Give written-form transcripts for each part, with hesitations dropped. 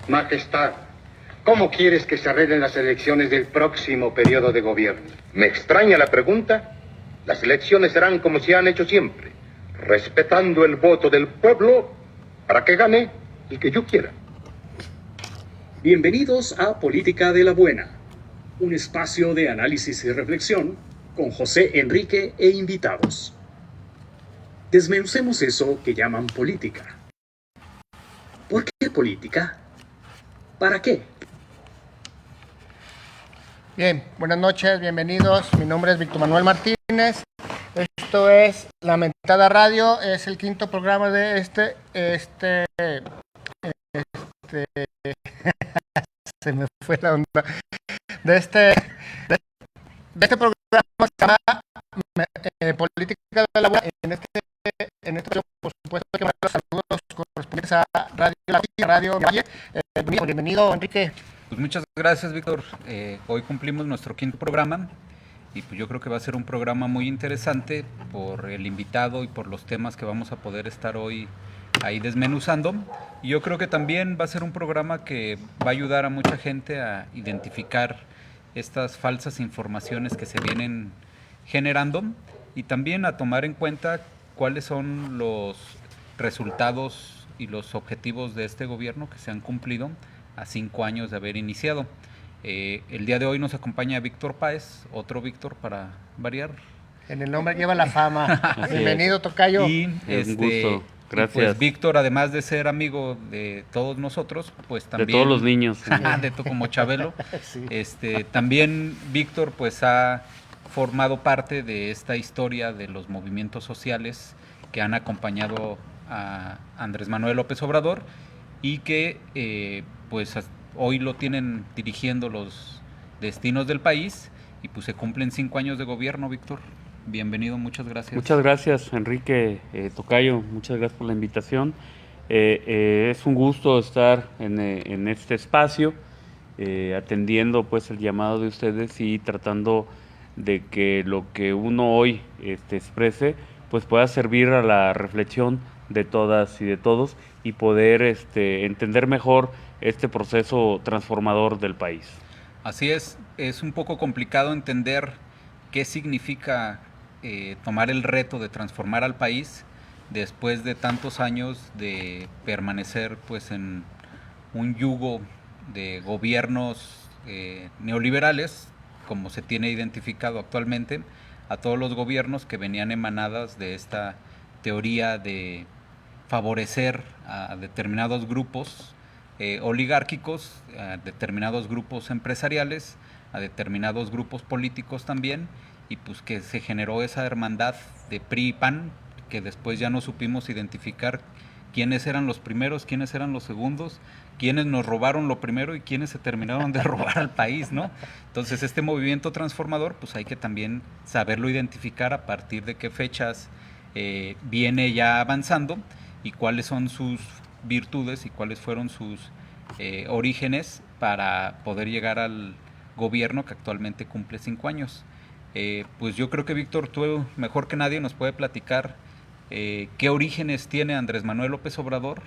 Majestad, ¿cómo quieres que se arreglen las elecciones del próximo periodo de gobierno? Me extraña la pregunta. Las elecciones serán como se han hecho siempre, respetando el voto del pueblo para que gane el que yo quiera. Bienvenidos a Política de la Buena, un espacio de análisis y reflexión con José Enrique e invitados. Desmenucemos eso que llaman política. ¿Por qué política? ¿Para qué? Bien, buenas noches, bienvenidos. Mi nombre es Víctor Manuel Martínez. Esto es La Mentada Radio, es el quinto programa de este se me fue la onda. De este programa se llama Política de la Buena. En este por supuesto que me los saludos correspondientes a Radio Valle. Bienvenido, Enrique. Pues muchas gracias, Víctor. Hoy cumplimos nuestro quinto programa y pues yo creo que va a ser un programa muy interesante por el invitado y por los temas que vamos a poder estar hoy ahí desmenuzando. Y yo creo que también va a ser un programa que va a ayudar a mucha gente a identificar estas falsas informaciones que se vienen generando y también a tomar en cuenta cuáles son los resultados y los objetivos de este gobierno que se han cumplido a 5 años de haber iniciado. El día de hoy nos acompaña Víctor Páez, otro Víctor para variar. En el nombre lleva la fama. Bienvenido, tocayo. Y un gusto, gracias. Pues Víctor, además de ser amigo de todos nosotros, pues también... De todos los niños. como Chabelo. Sí. También Víctor pues ha formado parte de esta historia de los movimientos sociales que han acompañado a Andrés Manuel López Obrador y que pues hoy lo tienen dirigiendo los destinos del país y pues se cumplen 5 años de gobierno, Víctor. Bienvenido, muchas gracias. Muchas gracias, Enrique, tocayo, muchas gracias por la invitación. Es un gusto estar en este espacio, atendiendo pues el llamado de ustedes y tratando de que lo que uno hoy exprese pues pueda servir a la reflexión de todas y de todos y poder entender mejor este proceso transformador del país. Así es un poco complicado entender qué significa tomar el reto de transformar al país después de tantos años de permanecer pues en un yugo de gobiernos neoliberales, como se tiene identificado actualmente, a todos los gobiernos que venían emanadas de esta teoría de favorecer a determinados grupos oligárquicos, a determinados grupos empresariales, a determinados grupos políticos también, y pues que se generó esa hermandad de PRI y PAN, que después ya no supimos identificar quiénes eran los primeros, quiénes eran los segundos, quiénes nos robaron lo primero y quiénes se terminaron de robar al país, ¿no? Entonces este movimiento transformador, pues hay que también saberlo identificar a partir de qué fechas viene ya avanzando y cuáles son sus virtudes y cuáles fueron sus orígenes para poder llegar al gobierno que actualmente cumple 5 años. Pues yo creo que Víctor, tú mejor que nadie nos puede platicar qué orígenes tiene Andrés Manuel López Obrador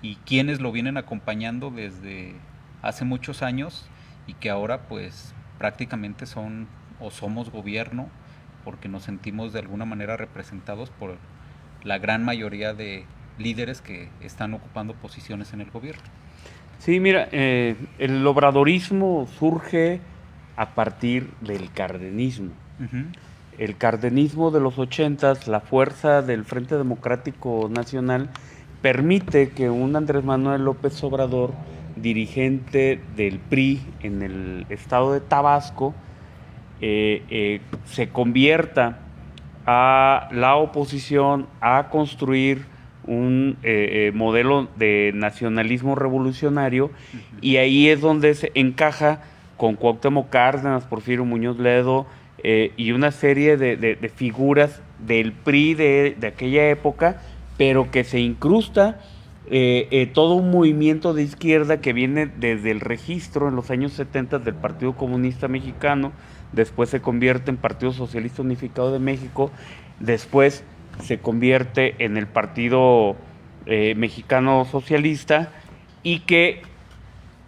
y quiénes lo vienen acompañando desde hace muchos años y que ahora pues prácticamente son o somos gobierno porque nos sentimos de alguna manera representados por la gran mayoría de líderes que están ocupando posiciones en el gobierno. Sí, mira, el obradorismo surge a partir del cardenismo. Uh-huh. El cardenismo de los 80s, la fuerza del Frente Democrático Nacional, permite que un Andrés Manuel López Obrador, dirigente del PRI en el estado de Tabasco, se convierta a la oposición a construir un modelo de nacionalismo revolucionario, uh-huh. Y ahí es donde se encaja con Cuauhtémoc Cárdenas, Porfirio Muñoz Ledo y una serie de figuras del PRI de aquella época, pero que se incrusta todo un movimiento de izquierda que viene desde el registro en los años 70 del Partido Comunista Mexicano, después se convierte en Partido Socialista Unificado de México, después se convierte en el Partido Mexicano Socialista y que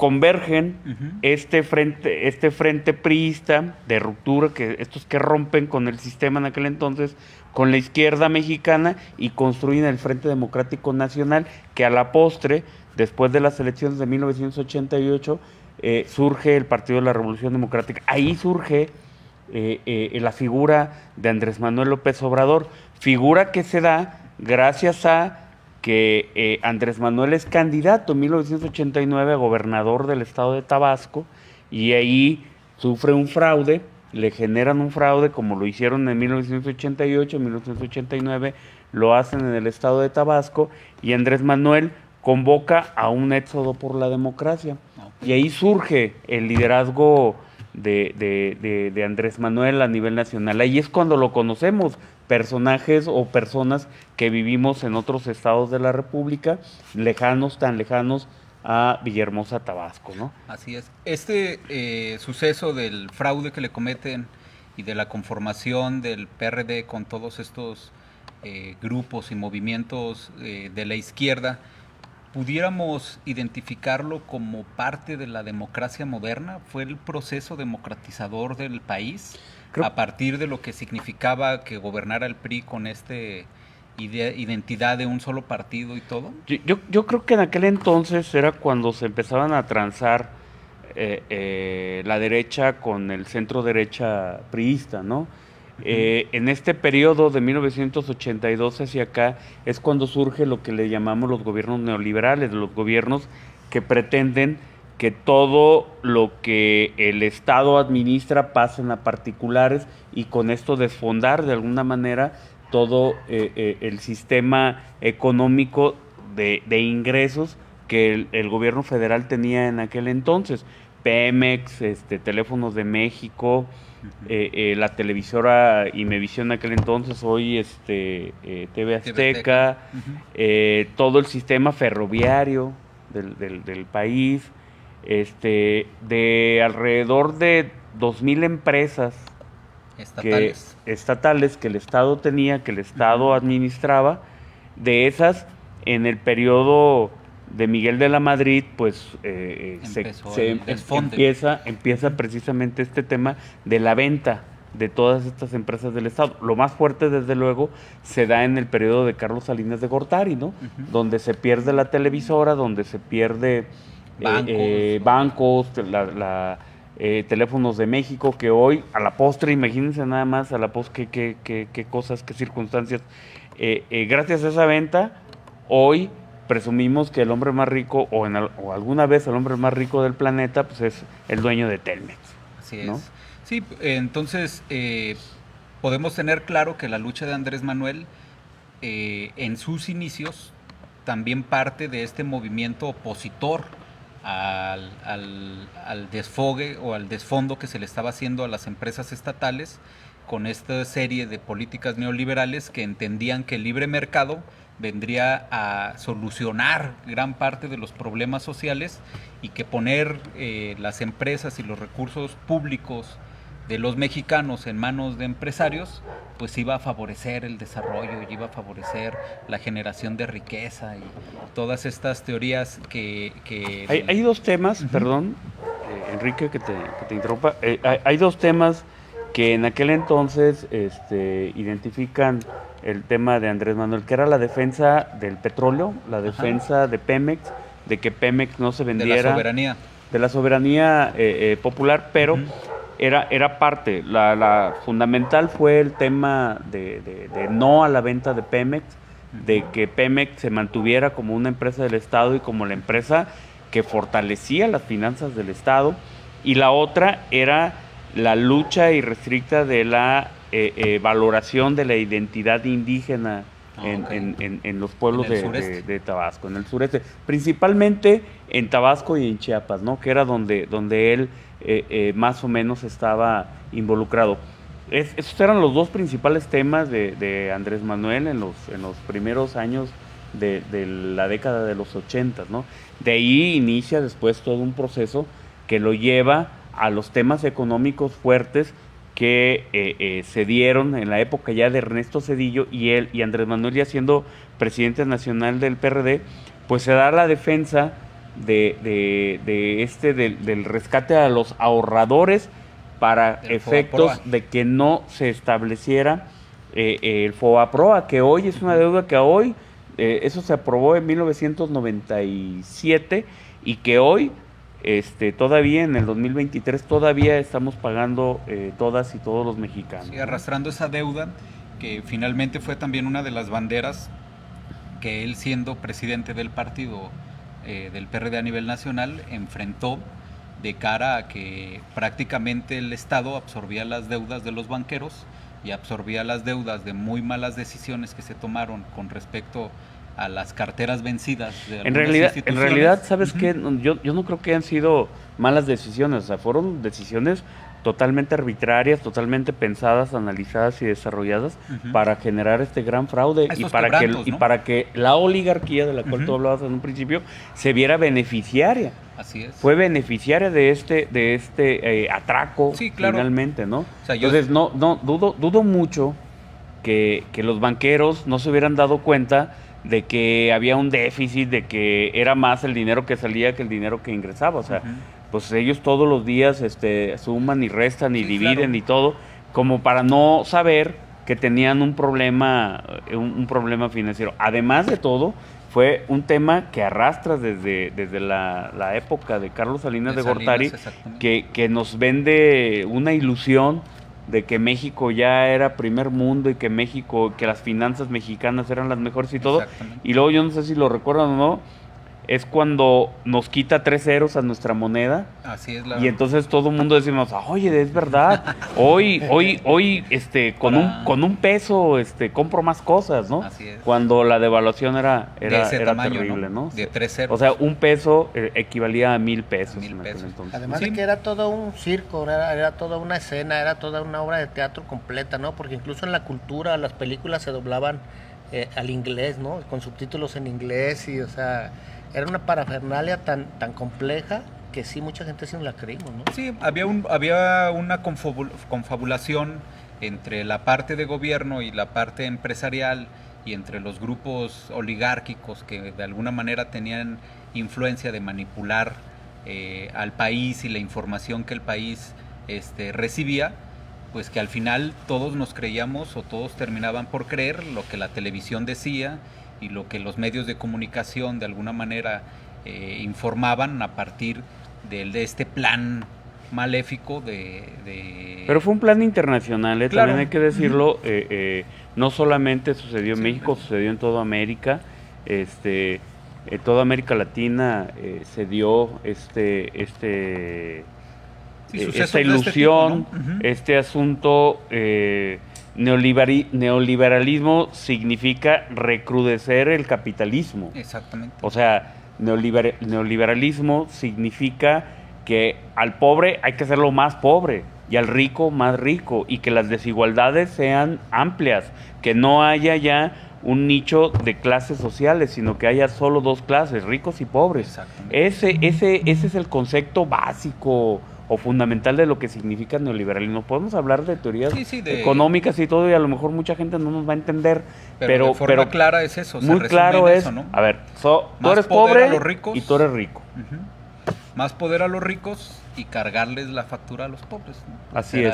convergen Ujú. este frente priista de ruptura, que estos que rompen con el sistema en aquel entonces, con la izquierda mexicana y construyen el Frente Democrático Nacional, que a la postre, después de las elecciones de 1988, surge el Partido de la Revolución Democrática. Ahí surge la figura de Andrés Manuel López Obrador, figura que se da gracias a que Andrés Manuel es candidato en 1989 a gobernador del estado de Tabasco, y ahí sufre un fraude, le generan un fraude como lo hicieron en 1988, en 1989 lo hacen en el estado de Tabasco, y Andrés Manuel convoca a un éxodo por la democracia. Y ahí surge el liderazgo de Andrés Manuel a nivel nacional. Ahí es cuando lo conocemos, personajes o personas que vivimos en otros estados de la República, lejanos, tan lejanos a Villahermosa, Tabasco, ¿no? Así es. Este suceso del fraude que le cometen y de la conformación del PRD con todos estos grupos y movimientos de la izquierda, ¿pudiéramos identificarlo como parte de la democracia moderna? ¿Fue el proceso democratizador del país a partir de lo que significaba que gobernara el PRI con identidad de un solo partido y todo? Yo creo que en aquel entonces era cuando se empezaban a transar la derecha con el centro derecha priista, ¿no? En este periodo de 1982 hacia acá es cuando surge lo que le llamamos los gobiernos neoliberales, los gobiernos que pretenden que todo lo que el Estado administra pasen a particulares, y con esto desfondar de alguna manera todo el sistema económico de ingresos que el gobierno federal tenía en aquel entonces. Pemex, Teléfonos de México, la televisora Imevisión en aquel entonces, hoy TV Azteca, todo el sistema ferroviario del país, de alrededor de 2,000 empresas estatales que el Estado tenía, que el Estado administraba. De esas, en el periodo de Miguel de la Madrid, pues empieza precisamente este tema de la venta de todas estas empresas del Estado. Lo más fuerte, desde luego, se da en el periodo de Carlos Salinas de Gortari, ¿no? Donde se pierde la televisora, donde se pierde bancos, Teléfonos de México, que hoy, a la postre, imagínense nada más, a la postre, qué cosas, qué circunstancias. Gracias a esa venta, hoy presumimos que el hombre más rico, o alguna vez el hombre más rico del planeta, pues es el dueño de Telmex. Así es. ¿No? Sí, entonces podemos tener claro que la lucha de Andrés Manuel en sus inicios también parte de este movimiento opositor al desfogue o al desfondo que se le estaba haciendo a las empresas estatales con esta serie de políticas neoliberales que entendían que el libre mercado vendría a solucionar gran parte de los problemas sociales, y que poner las empresas y los recursos públicos de los mexicanos en manos de empresarios pues iba a favorecer el desarrollo y iba a favorecer la generación de riqueza y todas estas teorías que Hay dos temas, perdón, Enrique, que te interrumpa. Hay dos temas que en aquel entonces identifican el tema de Andrés Manuel, que era la defensa del petróleo, la defensa de Pemex, de que Pemex no se vendiera. De la soberanía popular, pero era parte. La fundamental fue el tema de no a la venta de Pemex, de que Pemex se mantuviera como una empresa del Estado y como la empresa que fortalecía las finanzas del Estado. Y la otra era la lucha irrestricta de la valoración de la identidad indígena en los pueblos de Tabasco, en el sureste, principalmente en Tabasco y en Chiapas, ¿no? Que era donde él más o menos estaba involucrado. Esos eran los dos principales temas de Andrés Manuel en los primeros años de la década de los 80, ¿no? De ahí inicia después todo un proceso que lo lleva a los temas económicos fuertes que se dieron en la época ya de Ernesto Zedillo, y Andrés Manuel, ya siendo presidente nacional del PRD, pues se da la defensa del rescate a los ahorradores para Del efectos FOBAPROA. de que no se estableciera el FOBAPROA, que hoy es una deuda que hoy, eso se aprobó en 1997 y que hoy, todavía en el 2023, todavía estamos pagando todas y todos los mexicanos. Sí, arrastrando esa deuda, que finalmente fue también una de las banderas que él, siendo presidente del partido del PRD a nivel nacional, enfrentó de cara a que prácticamente el Estado absorbía las deudas de los banqueros y absorbía las deudas de muy malas decisiones que se tomaron con respecto a las carteras vencidas de En algunas realidad, instituciones. ¿sabes qué? Yo no creo que hayan sido malas decisiones, o sea, fueron decisiones totalmente arbitrarias, totalmente pensadas, analizadas y desarrolladas para generar este gran fraude y Estos para quebrantos, ¿no? para que la oligarquía de la cual tú hablabas en un principio se viera beneficiaria. Así es. Fue beneficiaria de este atraco, Sí, claro. finalmente, ¿no? O sea, Entonces, dudo mucho que los banqueros no se hubieran dado cuenta de que había un déficit, de que era más el dinero que salía que el dinero que ingresaba. O sea, pues ellos todos los días suman y restan y Sí, dividen claro. y todo, como para no saber que tenían un problema financiero. Además de todo, fue un tema que arrastra desde la época de Carlos Salinas de Gortari, exactamente. que nos vende una ilusión de que México ya era primer mundo y que las finanzas mexicanas eran las mejores y todo. Exactamente. Y luego, yo no sé si lo recuerdan o no, es cuando nos quita 3 ceros a nuestra moneda. Así es Y entonces todo el mundo decimos, oye, es verdad, hoy, con un peso, compro más cosas, ¿no? Así es. Cuando la devaluación era de ese tamaño, terrible, ¿no? De 3 ceros. O sea, un peso equivalía a 1,000 pesos. A 1,000 en aquel pesos. entonces. Además Sí. de que era todo un circo, era toda una escena, era toda una obra de teatro completa, ¿no? Porque incluso en la cultura las películas se doblaban al inglés, ¿no? Con subtítulos en inglés y, o sea, era una parafernalia tan compleja que sí, mucha gente sí no la creímos, ¿no? Sí, había una confabulación entre la parte de gobierno y la parte empresarial y entre los grupos oligárquicos que de alguna manera tenían influencia de manipular al país y la información que el país recibía, pues que al final todos nos creíamos o todos terminaban por creer lo que la televisión decía y lo que los medios de comunicación de alguna manera informaban a partir de este plan maléfico Pero fue un plan internacional, Claro. también hay que decirlo. No solamente sucedió en Sí, México, sucedió en toda América. En toda América Latina se dio Sí, sucesos esta de ilusión, este tipo, ¿no? este asunto. Neoliberalismo significa recrudecer el capitalismo. Exactamente. O sea, neoliberalismo significa que al pobre hay que hacerlo más pobre y al rico más rico, y que las desigualdades sean amplias, que no haya ya un nicho de clases sociales, sino que haya solo 2 clases, ricos y pobres. Exactamente. Ese es el concepto básico o fundamental de lo que significa neoliberalismo. Podemos hablar de teorías económicas y todo, y a lo mejor mucha gente no nos va a entender, pero de forma clara es eso. Muy claro es, ¿no? A ver, tú eres pobre y tú eres rico. Más poder a los ricos y cargarles la factura a los pobres, ¿no? Así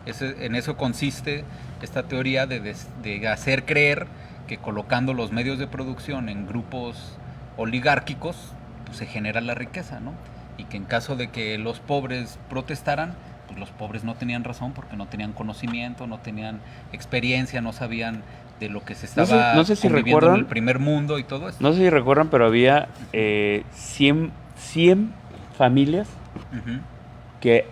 En eso consiste esta teoría de hacer creer que colocando los medios de producción en grupos oligárquicos, pues se genera la riqueza, ¿no? Y que en caso de que los pobres protestaran, pues los pobres no tenían razón porque no tenían conocimiento, no tenían experiencia, no sabían de lo que se estaba no sé si conviviendo recuerdan, en el primer mundo y todo eso. No sé si recuerdan, pero había 100 familias que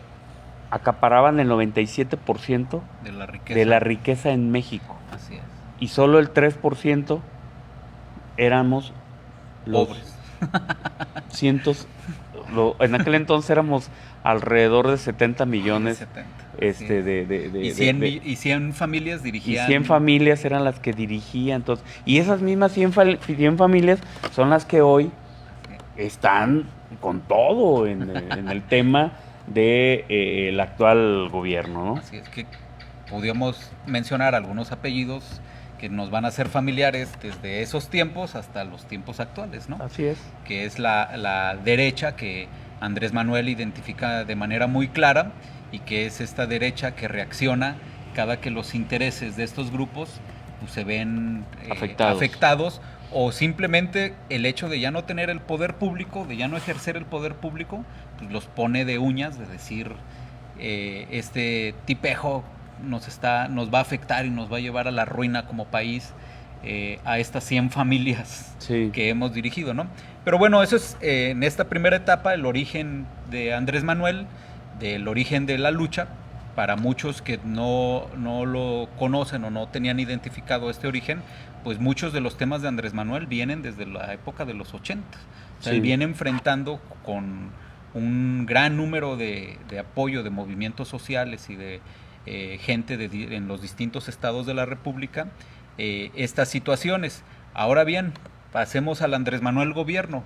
acaparaban el 97% de la riqueza en México. Así es. Y solo el 3% éramos los pobres. En aquel entonces éramos alrededor de 70 millones. 70, y 100 familias dirigían. Y 100 familias eran las que dirigían. Entonces, y esas mismas 100 familias son las que hoy están con todo en el tema de el actual gobierno, ¿no? Así es que podríamos mencionar algunos apellidos que nos van a ser familiares desde esos tiempos hasta los tiempos actuales, ¿no? Así es. Que es la derecha que Andrés Manuel identifica de manera muy clara y que es esta derecha que reacciona cada que los intereses de estos grupos pues, se ven afectados o simplemente el hecho de ya no tener el poder público, de ya no ejercer el poder público, pues los pone de uñas, de decir, este tipejo nos va a afectar y nos va a llevar a la ruina como país, a estas 100 familias que hemos dirigido, ¿no? Pero bueno, eso es en esta primera etapa el origen de Andrés Manuel, del origen de la lucha. Para muchos que no lo conocen o no tenían identificado este origen, pues muchos de los temas de Andrés Manuel vienen desde la época de los 80. O sea, él viene enfrentando con un gran número de apoyo de movimientos sociales y de gente en los distintos estados de la República estas situaciones. Ahora bien, pasemos al Andrés Manuel gobierno.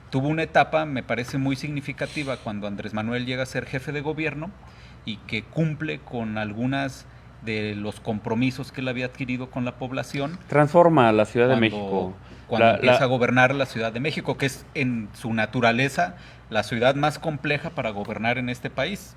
Tuvo una etapa, me parece muy significativa, cuando Andrés Manuel llega a ser jefe de gobierno y que cumple con algunas de los compromisos que él había adquirido con la población. Transforma a la Ciudad de México. Cuando empieza a gobernar la Ciudad de México, que es en su naturaleza la ciudad más compleja para gobernar en este país,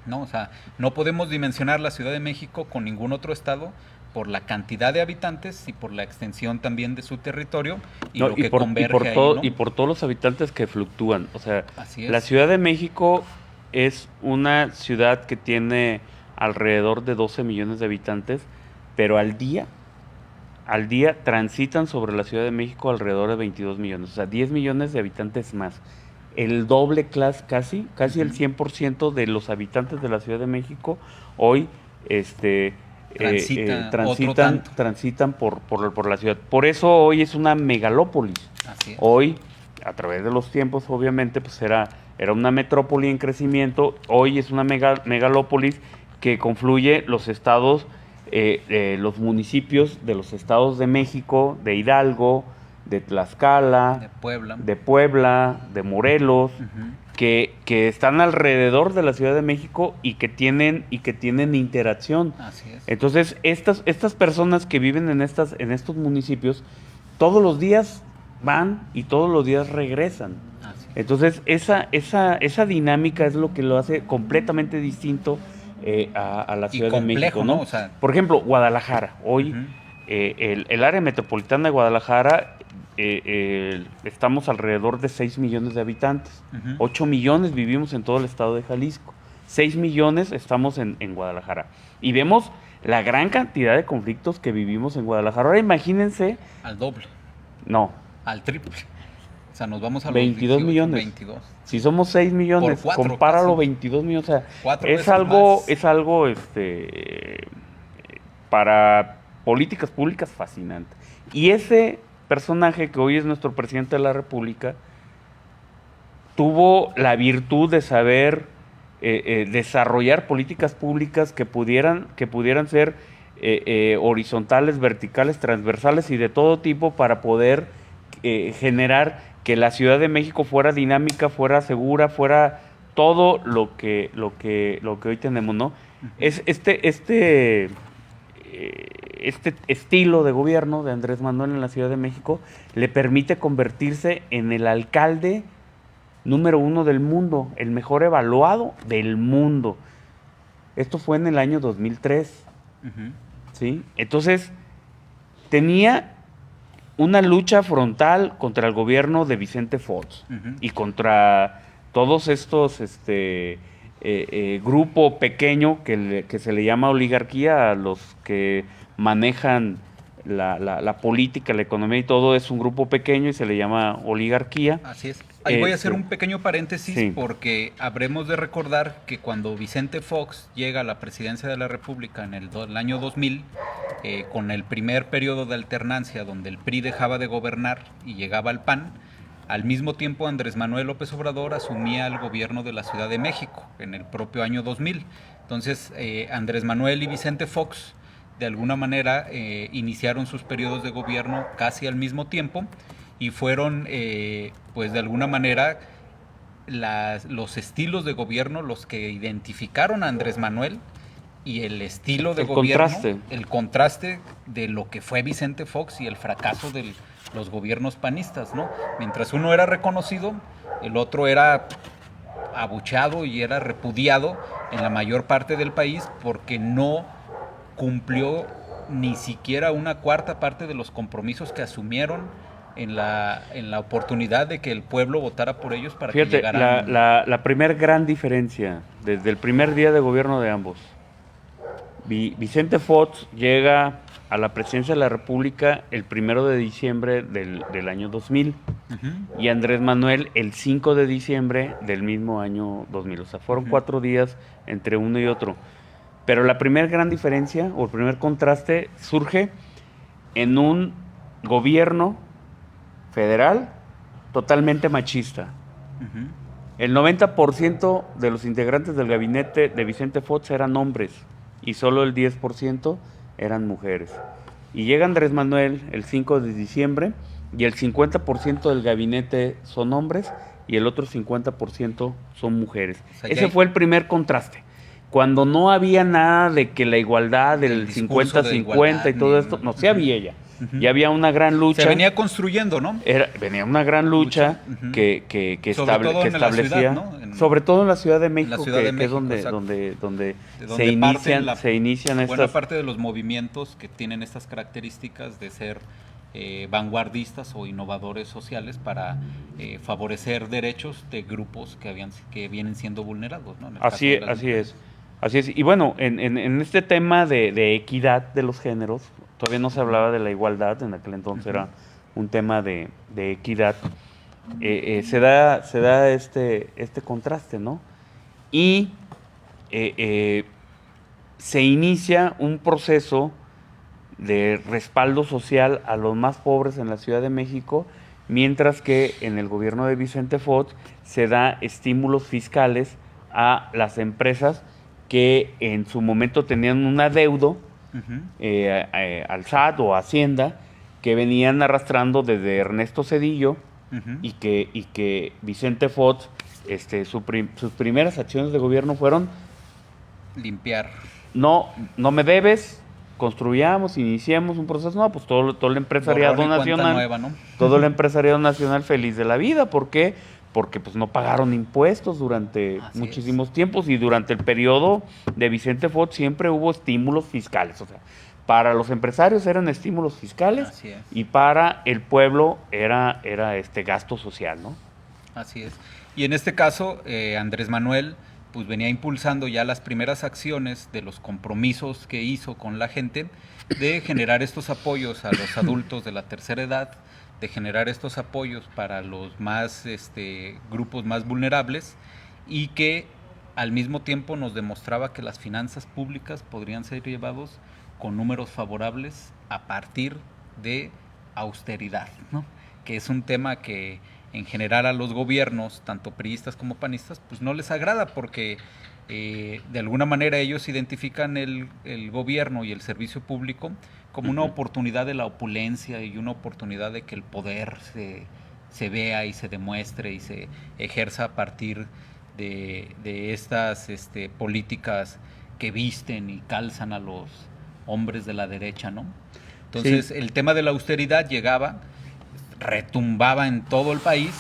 ¿no? O sea, no podemos dimensionar la Ciudad de México con ningún otro estado por la cantidad de habitantes y por la extensión también de su territorio y lo que converge ahí, ¿no? Y por todos los habitantes que fluctúan. O sea, Así es. La Ciudad de México es una ciudad que tiene alrededor de 12 millones de habitantes, pero al día transitan sobre la Ciudad de México alrededor de 22 millones, o sea, 10 millones de habitantes más. El doble casi el 100% de los habitantes de la Ciudad de México hoy transitan por la ciudad. Por eso hoy es una megalópolis. Así es. Hoy, a través de los tiempos, obviamente, pues era una metrópoli en crecimiento. Hoy es una megalópolis que confluye los estados, los municipios de los estados de México, de Hidalgo, de Tlaxcala, de Puebla, de Morelos, que están alrededor de la Ciudad de México y que tienen interacción. Así es. Entonces, estas personas que viven en estos municipios, todos los días van y todos los días regresan. Así es. Entonces, esa dinámica es lo que lo hace completamente distinto a la Ciudad de México, ¿no? O sea, por ejemplo, Guadalajara. Hoy, el área metropolitana de Guadalajara, estamos alrededor de 6 millones de habitantes. 8 millones vivimos en todo el estado de Jalisco. 6 millones estamos en Guadalajara. Y vemos la gran cantidad de conflictos que vivimos en Guadalajara. Ahora imagínense... Al doble. No. Al triple. O sea, nos vamos a los 22 18, millones. 22. Si somos 6 millones, Por 4, compáralo, casi. 22 millones. O sea, 4 es veces algo, más. es algo para políticas públicas fascinante. Y ese personaje que hoy es nuestro presidente de la República tuvo la virtud de saber desarrollar políticas públicas que pudieran ser horizontales, verticales, transversales y de todo tipo para poder generar que la Ciudad de México fuera dinámica, fuera segura, fuera todo lo que hoy tenemos, ¿no? Es este estilo de gobierno de Andrés Manuel en la Ciudad de México le permite convertirse en el alcalde número 1 del mundo, el mejor evaluado del mundo. Esto fue en el año 2003, ¿sí? Entonces, tenía una lucha frontal contra el gobierno de Vicente Fox y contra todos estos grupo pequeño que se le llama oligarquía, a los que manejan la política, la economía y todo, es un grupo pequeño y se le llama oligarquía. Así es. Ahí voy a hacer un pequeño paréntesis, sí, porque habremos de recordar que cuando Vicente Fox llega a la presidencia de la República en el año 2000, con el primer periodo de alternancia donde el PRI dejaba de gobernar y llegaba al PAN, al mismo tiempo Andrés Manuel López Obrador asumía el gobierno de la Ciudad de México en el propio año 2000. Entonces, Andrés Manuel y Vicente Fox de alguna manera iniciaron sus periodos de gobierno casi al mismo tiempo y fueron, pues de alguna manera, los estilos de gobierno los que identificaron a Andrés Manuel y el estilo de El gobierno, contraste. el contraste de lo que fue Vicente Fox y el fracaso de los gobiernos panistas, ¿no? Mientras uno era reconocido, el otro era abucheado y era repudiado en la mayor parte del país porque no cumplió ni siquiera una cuarta parte de los compromisos que asumieron en la oportunidad de que el pueblo votara por ellos para que Fíjate, llegaran. la primer gran diferencia, desde el primer día de gobierno de ambos, Vicente Fox llega a la presidencia de la República el 1 de diciembre del año 2000 Ujú. y Andrés Manuel el 5 de diciembre del mismo año 2000. O sea, fueron 4 días entre uno y otro. Pero la primera gran diferencia o el primer contraste surge en un gobierno federal totalmente machista. Ujú. El 90% de los integrantes del gabinete de Vicente Fox eran hombres y solo el 10% eran mujeres. Y llega Andrés Manuel el 5 de diciembre y el 50% del gabinete son hombres y el otro 50% son mujeres. O sea, Ese fue el primer contraste. Cuando no había nada de que la igualdad del discurso de 50-50 igualdad, y todo ni- esto, no, sí había ya. Ujú. Ya había una gran lucha. Se venía construyendo, ¿no? Venía una gran lucha Ujú. que Sobre todo en la establecía, ciudad, ¿no? sobre todo en la Ciudad de México, Ciudad de que es México, donde, exacto. donde De se donde parten se inician buena estas. parte de los movimientos que tienen estas características de ser vanguardistas o innovadores sociales para favorecer derechos de grupos que vienen siendo vulnerados, ¿no? En el caso Así, de las así mujeres. es, así es. Y bueno, en este tema de equidad de los géneros, todavía no se hablaba de la igualdad, en aquel entonces era un tema de equidad. Se da este contraste, ¿no? Y se inicia un proceso de respaldo social a los más pobres en la Ciudad de México, mientras que en el gobierno de Vicente Fox se da estímulos fiscales a las empresas que en su momento tenían un adeudo Ujú. al SAT o a Hacienda, que venían arrastrando desde Ernesto Zedillo Ujú. y que Vicente Fox, sus primeras acciones de gobierno fueron: Limpiar. no me debes, construyamos, iniciemos un proceso. No, pues todo el empresariado Borrón y cuenta nacional, nueva, ¿no? todo el empresariado nacional feliz de la vida. ¿Por qué? Porque pues no pagaron impuestos durante Así muchísimos tiempos, y durante el periodo de Vicente Fox siempre hubo estímulos fiscales. O sea, para los empresarios eran estímulos fiscales Así es. y para el pueblo era gasto social, ¿no? Así es. Y en este caso, Andrés Manuel pues venía impulsando ya las primeras acciones de los compromisos que hizo con la gente de generar estos apoyos a los adultos de la tercera edad, de generar estos apoyos para los más grupos más vulnerables, y que al mismo tiempo nos demostraba que las finanzas públicas podrían ser llevados con números favorables a partir de austeridad, ¿no? Que es un tema que en general a los gobiernos, tanto priistas como panistas, pues no les agrada, porque de alguna manera ellos identifican el gobierno y el servicio público como una oportunidad de la opulencia y una oportunidad de que el poder se vea y se demuestre y se ejerza a partir de estas políticas que visten y calzan a los hombres de la derecha, ¿no? Entonces, Sí. el tema de la austeridad llegaba, retumbaba en todo el país,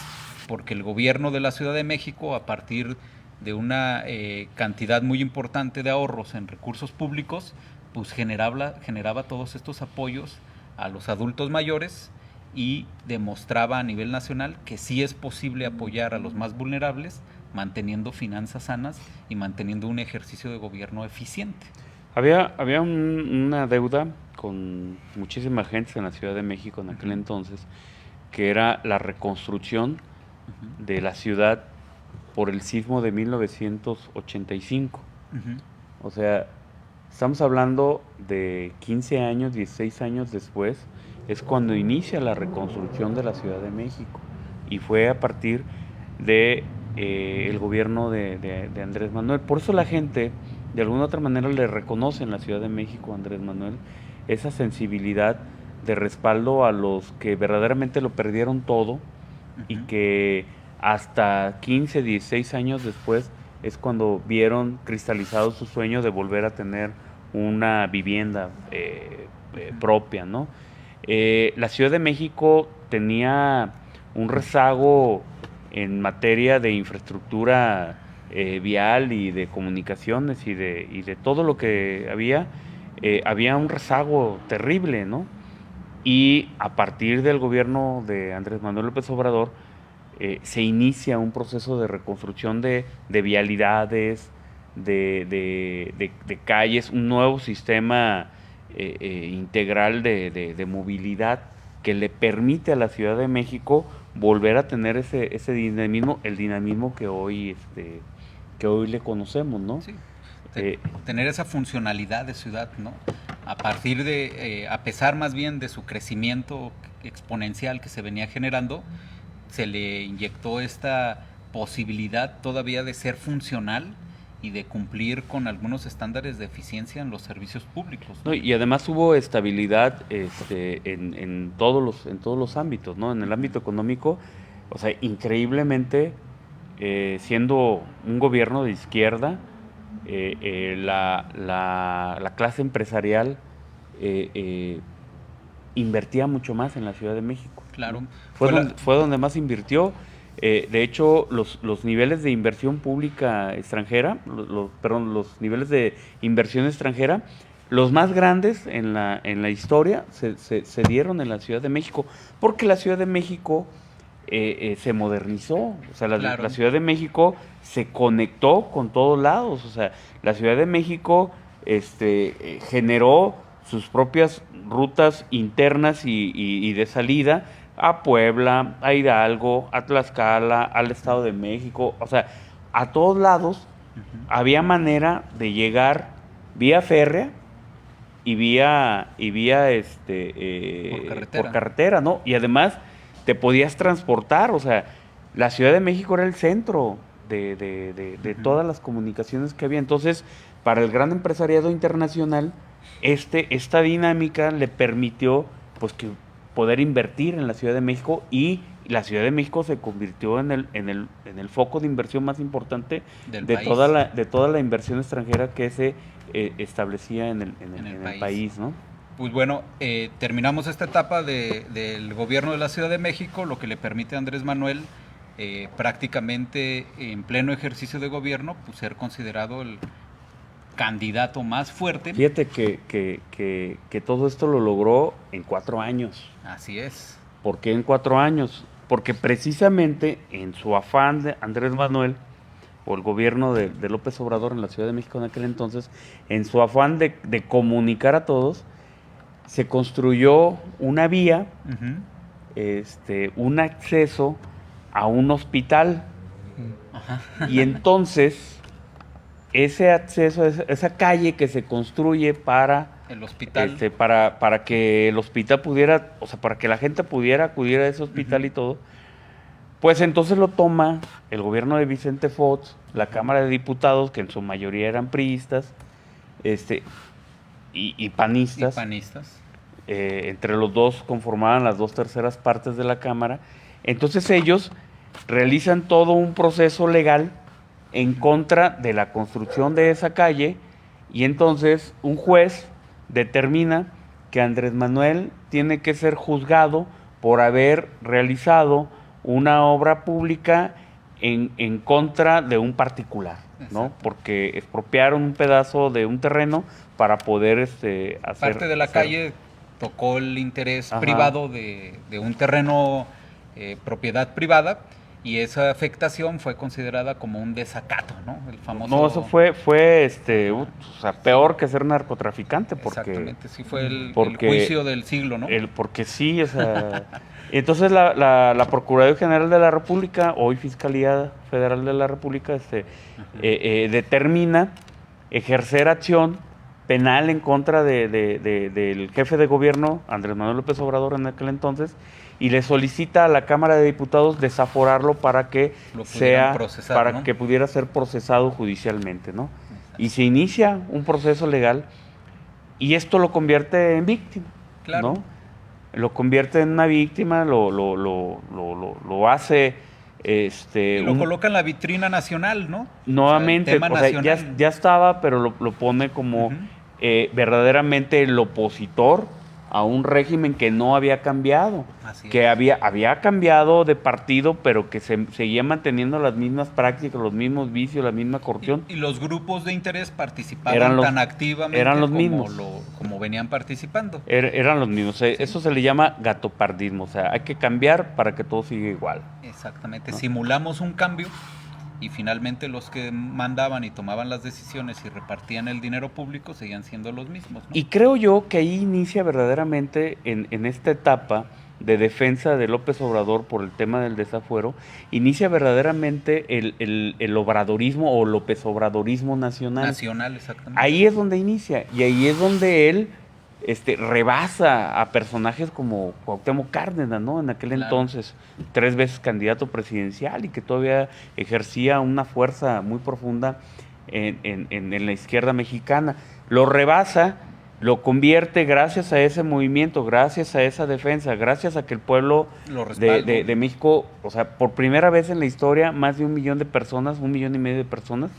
porque el gobierno de la Ciudad de México, a partir de una cantidad muy importante de ahorros en recursos públicos, pues generaba todos estos apoyos a los adultos mayores y demostraba a nivel nacional que sí es posible apoyar a los más vulnerables manteniendo finanzas sanas y manteniendo un ejercicio de gobierno eficiente. Había una deuda con muchísima gente en la Ciudad de México en aquel entonces, que era la reconstrucción de la ciudad por el sismo de 1985. Ujú. O sea, estamos hablando de 15 años, 16 años después, es cuando inicia la reconstrucción de la Ciudad de México. Y fue a partir de el gobierno de Andrés Manuel. Por eso la gente, de alguna u otra manera, le reconoce en la Ciudad de México a Andrés Manuel esa sensibilidad de respaldo a los que verdaderamente lo perdieron todo y Ujú. que hasta 15, 16 años después es cuando vieron cristalizado su sueño de volver a tener una vivienda propia, ¿no? La Ciudad de México tenía un rezago en materia de infraestructura vial y de comunicaciones y de todo lo que había un rezago terrible, ¿no? Y a partir del gobierno de Andrés Manuel López Obrador se inicia un proceso de reconstrucción de vialidades, de calles, un nuevo sistema integral de movilidad que le permite a la Ciudad de México volver a tener ese dinamismo, el dinamismo que hoy le conocemos, ¿no? Sí. Tener esa funcionalidad de ciudad, ¿no? A partir a pesar más bien de su crecimiento exponencial que se venía generando, se le inyectó esta posibilidad todavía de ser funcional y de cumplir con algunos estándares de eficiencia en los servicios públicos, ¿no? No, y además hubo estabilidad en todos los ámbitos, ¿no? En el ámbito económico, o sea, increíblemente, siendo un gobierno de izquierda, la clase empresarial invertía mucho más en la Ciudad de México. Claro. Fue donde más invirtió. De hecho, los niveles de inversión pública extranjera, los niveles de inversión extranjera, los más grandes en la historia se dieron en la Ciudad de México, porque la Ciudad de México se modernizó, o sea, Claro. la Ciudad de México se conectó con todos lados, o sea, la Ciudad de México generó sus propias rutas internas y de salida a Puebla, a Hidalgo, a Tlaxcala, al Estado de México, o sea, a todos lados había manera de llegar vía férrea y vía por carretera, ¿no? Y además te podías transportar, o sea, la Ciudad de México era el centro de todas las comunicaciones que había. Entonces, para el gran empresariado internacional, esta dinámica le permitió, pues, que poder invertir en la Ciudad de México, y la Ciudad de México se convirtió en el foco de inversión más importante de toda la inversión extranjera que se establecía en el país, ¿no? Pues bueno, terminamos esta etapa del gobierno de la Ciudad de México, lo que le permite a Andrés Manuel prácticamente en pleno ejercicio de gobierno, pues ser considerado el candidato más fuerte. Fíjate que todo esto lo logró en 4 años. Así es. ¿Por qué en 4 años? Porque precisamente en su afán de Andrés Manuel, o el gobierno de López Obrador en la Ciudad de México en aquel entonces, en su afán de comunicar a todos, se construyó una vía, un acceso a un hospital. Y entonces ese acceso, esa calle que se construye para el hospital, para que el hospital pudiera, o sea, para que la gente pudiera acudir a ese hospital y todo, pues entonces lo toma el gobierno de Vicente Fox, la Cámara de Diputados, que en su mayoría eran priistas, y panistas. Entre los dos conformaban las 2/3 partes de la Cámara. Entonces ellos realizan todo un proceso legal en contra de la construcción de esa calle, y entonces un juez determina que Andrés Manuel tiene que ser juzgado por haber realizado una obra pública en contra de un particular, ¿no? Exacto. Porque expropiaron un pedazo de un terreno para poder hacer... Parte de la calle tocó el interés privado de un terreno, propiedad privada, y esa afectación fue considerada como un desacato, ¿no? El famoso... No, eso fue o sea, peor que ser narcotraficante, porque... Exactamente, sí fue el juicio del siglo, ¿no? Porque sí, o sea... Entonces la Procuraduría General de la República, hoy Fiscalía Federal de la República, determina ejercer acción penal en contra del jefe de gobierno, Andrés Manuel López Obrador en aquel entonces, y le solicita a la Cámara de Diputados desaforarlo para que que pudiera ser procesado judicialmente, ¿no? Y se inicia un proceso legal, y esto lo convierte en víctima, Claro. ¿no? Lo convierte en una víctima, lo hace Y lo coloca en la vitrina nacional, ¿no? Nuevamente, o sea, ya estaba, pero lo pone como verdaderamente el opositor a un régimen que no había cambiado, que había cambiado de partido, pero que seguía manteniendo las mismas prácticas, los mismos vicios, la misma corrupción. Y los grupos de interés participaban tan activamente como venían participando. Eran los mismos. Eso se le llama gatopardismo. O sea, hay que cambiar para que todo siga igual. Exactamente. ¿No? Simulamos un cambio y finalmente los que mandaban y tomaban las decisiones y repartían el dinero público seguían siendo los mismos, ¿no? Y creo yo que ahí inicia verdaderamente en esta etapa de defensa de López Obrador por el tema del desafuero, inicia verdaderamente el obradorismo o López Obradorismo nacional. Nacional, exactamente. Ahí es donde inicia y ahí es donde él rebasa a personajes como Cuauhtémoc Cárdenas, ¿no? En aquel entonces, 3 veces candidato presidencial y que todavía ejercía una fuerza muy profunda en la izquierda mexicana. Lo rebasa, lo convierte gracias a ese movimiento, gracias a esa defensa, gracias a que el pueblo de México, o sea, por primera vez en la historia, más de 1 millón de personas, 1,5 millones de personas,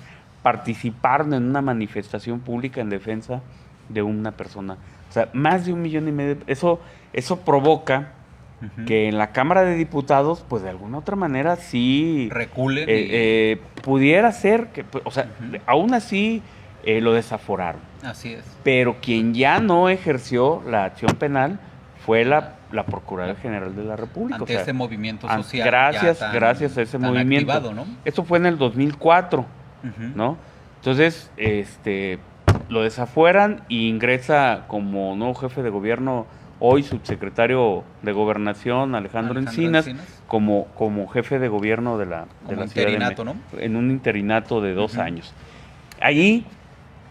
participaron en una manifestación pública en defensa de una persona. O sea, más de 1,5 millones. Eso provoca que en la Cámara de Diputados, pues de alguna otra manera sí reculen pudiera ser que, o sea, aún así lo desaforaron. Así es. Pero quien ya no ejerció la acción penal fue la Procuraduría General de la República. Ante ese movimiento social. Gracias a ese movimiento. Activado, ¿no? Eso fue en el 2004, ¿no? Entonces, lo desafueran y ingresa como nuevo jefe de gobierno, hoy subsecretario de Gobernación, Alejandro Encinas, como jefe de gobierno de la Ciudad de México, ¿no? En un interinato de 2 años. Allí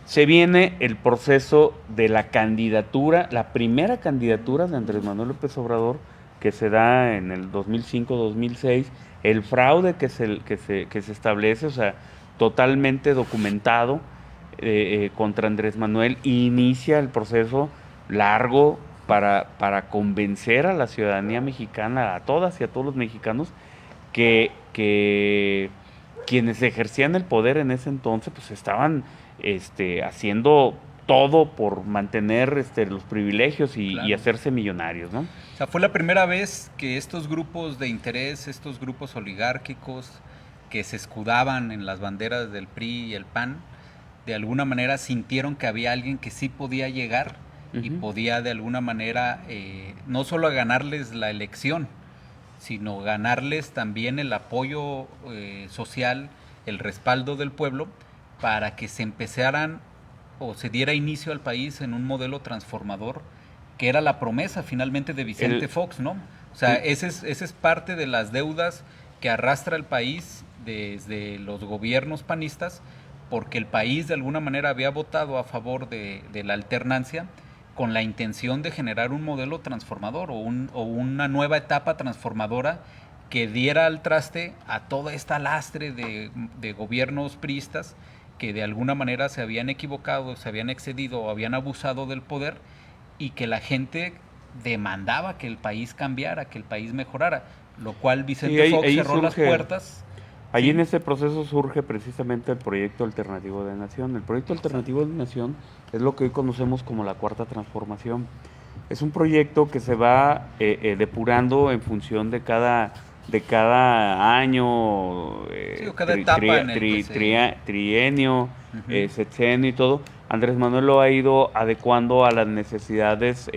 se viene el proceso de la candidatura, la primera candidatura de Andrés Manuel López Obrador, que se da en el 2005-2006, el fraude que se establece, o sea, totalmente documentado, contra Andrés Manuel, inicia el proceso largo para convencer a la ciudadanía mexicana, a todas y a todos los mexicanos, que quienes ejercían el poder en ese entonces pues estaban haciendo todo por mantener los privilegios y hacerse millonarios, ¿no? O sea, fue la primera vez que estos grupos de interés, estos grupos oligárquicos que se escudaban en las banderas del PRI y el PAN, de alguna manera sintieron que había alguien que sí podía llegar y podía de alguna manera no solo a ganarles la elección, sino ganarles también el apoyo social, el respaldo del pueblo, para que se empezaran o se diera inicio al país en un modelo transformador, que era la promesa finalmente de Vicente Fox, ¿no? O sea, ese es parte de las deudas que arrastra el país desde los gobiernos panistas, porque el país de alguna manera había votado a favor de la alternancia con la intención de generar un modelo transformador o una nueva etapa transformadora que diera al traste a toda esta lastre de gobiernos priistas que de alguna manera se habían equivocado, se habían excedido o habían abusado del poder, y que la gente demandaba que el país cambiara, que el país mejorara, lo cual Vicente Fox cerró las puertas. Allí en ese proceso surge precisamente el Proyecto Alternativo de Nación. El Proyecto Alternativo de Nación es lo que hoy conocemos como la Cuarta Transformación. Es un proyecto que se va depurando en función de cada año, cada etapa en el trienio, sexenio y todo. Andrés Manuel lo ha ido adecuando a las necesidades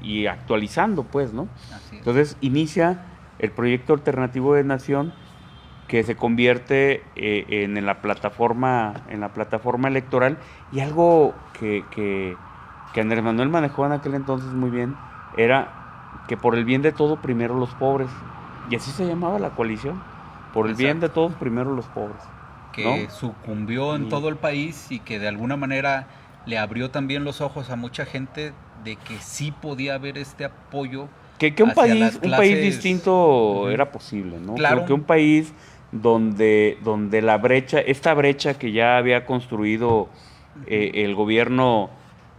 y actualizando, pues, ¿no? Entonces inicia el Proyecto Alternativo de Nación, que se convierte en la plataforma electoral, y algo que Andrés Manuel manejó en aquel entonces muy bien era que por el bien de todos primero los pobres, y así se llamaba la coalición, por el bien de todos primero los pobres, que ¿no? Sucumbió en todo el país y que de alguna manera le abrió también los ojos a mucha gente de que sí podía haber este apoyo, que un país distinto era posible, ¿no? Claro. Que un país donde esta brecha que ya había construido el gobierno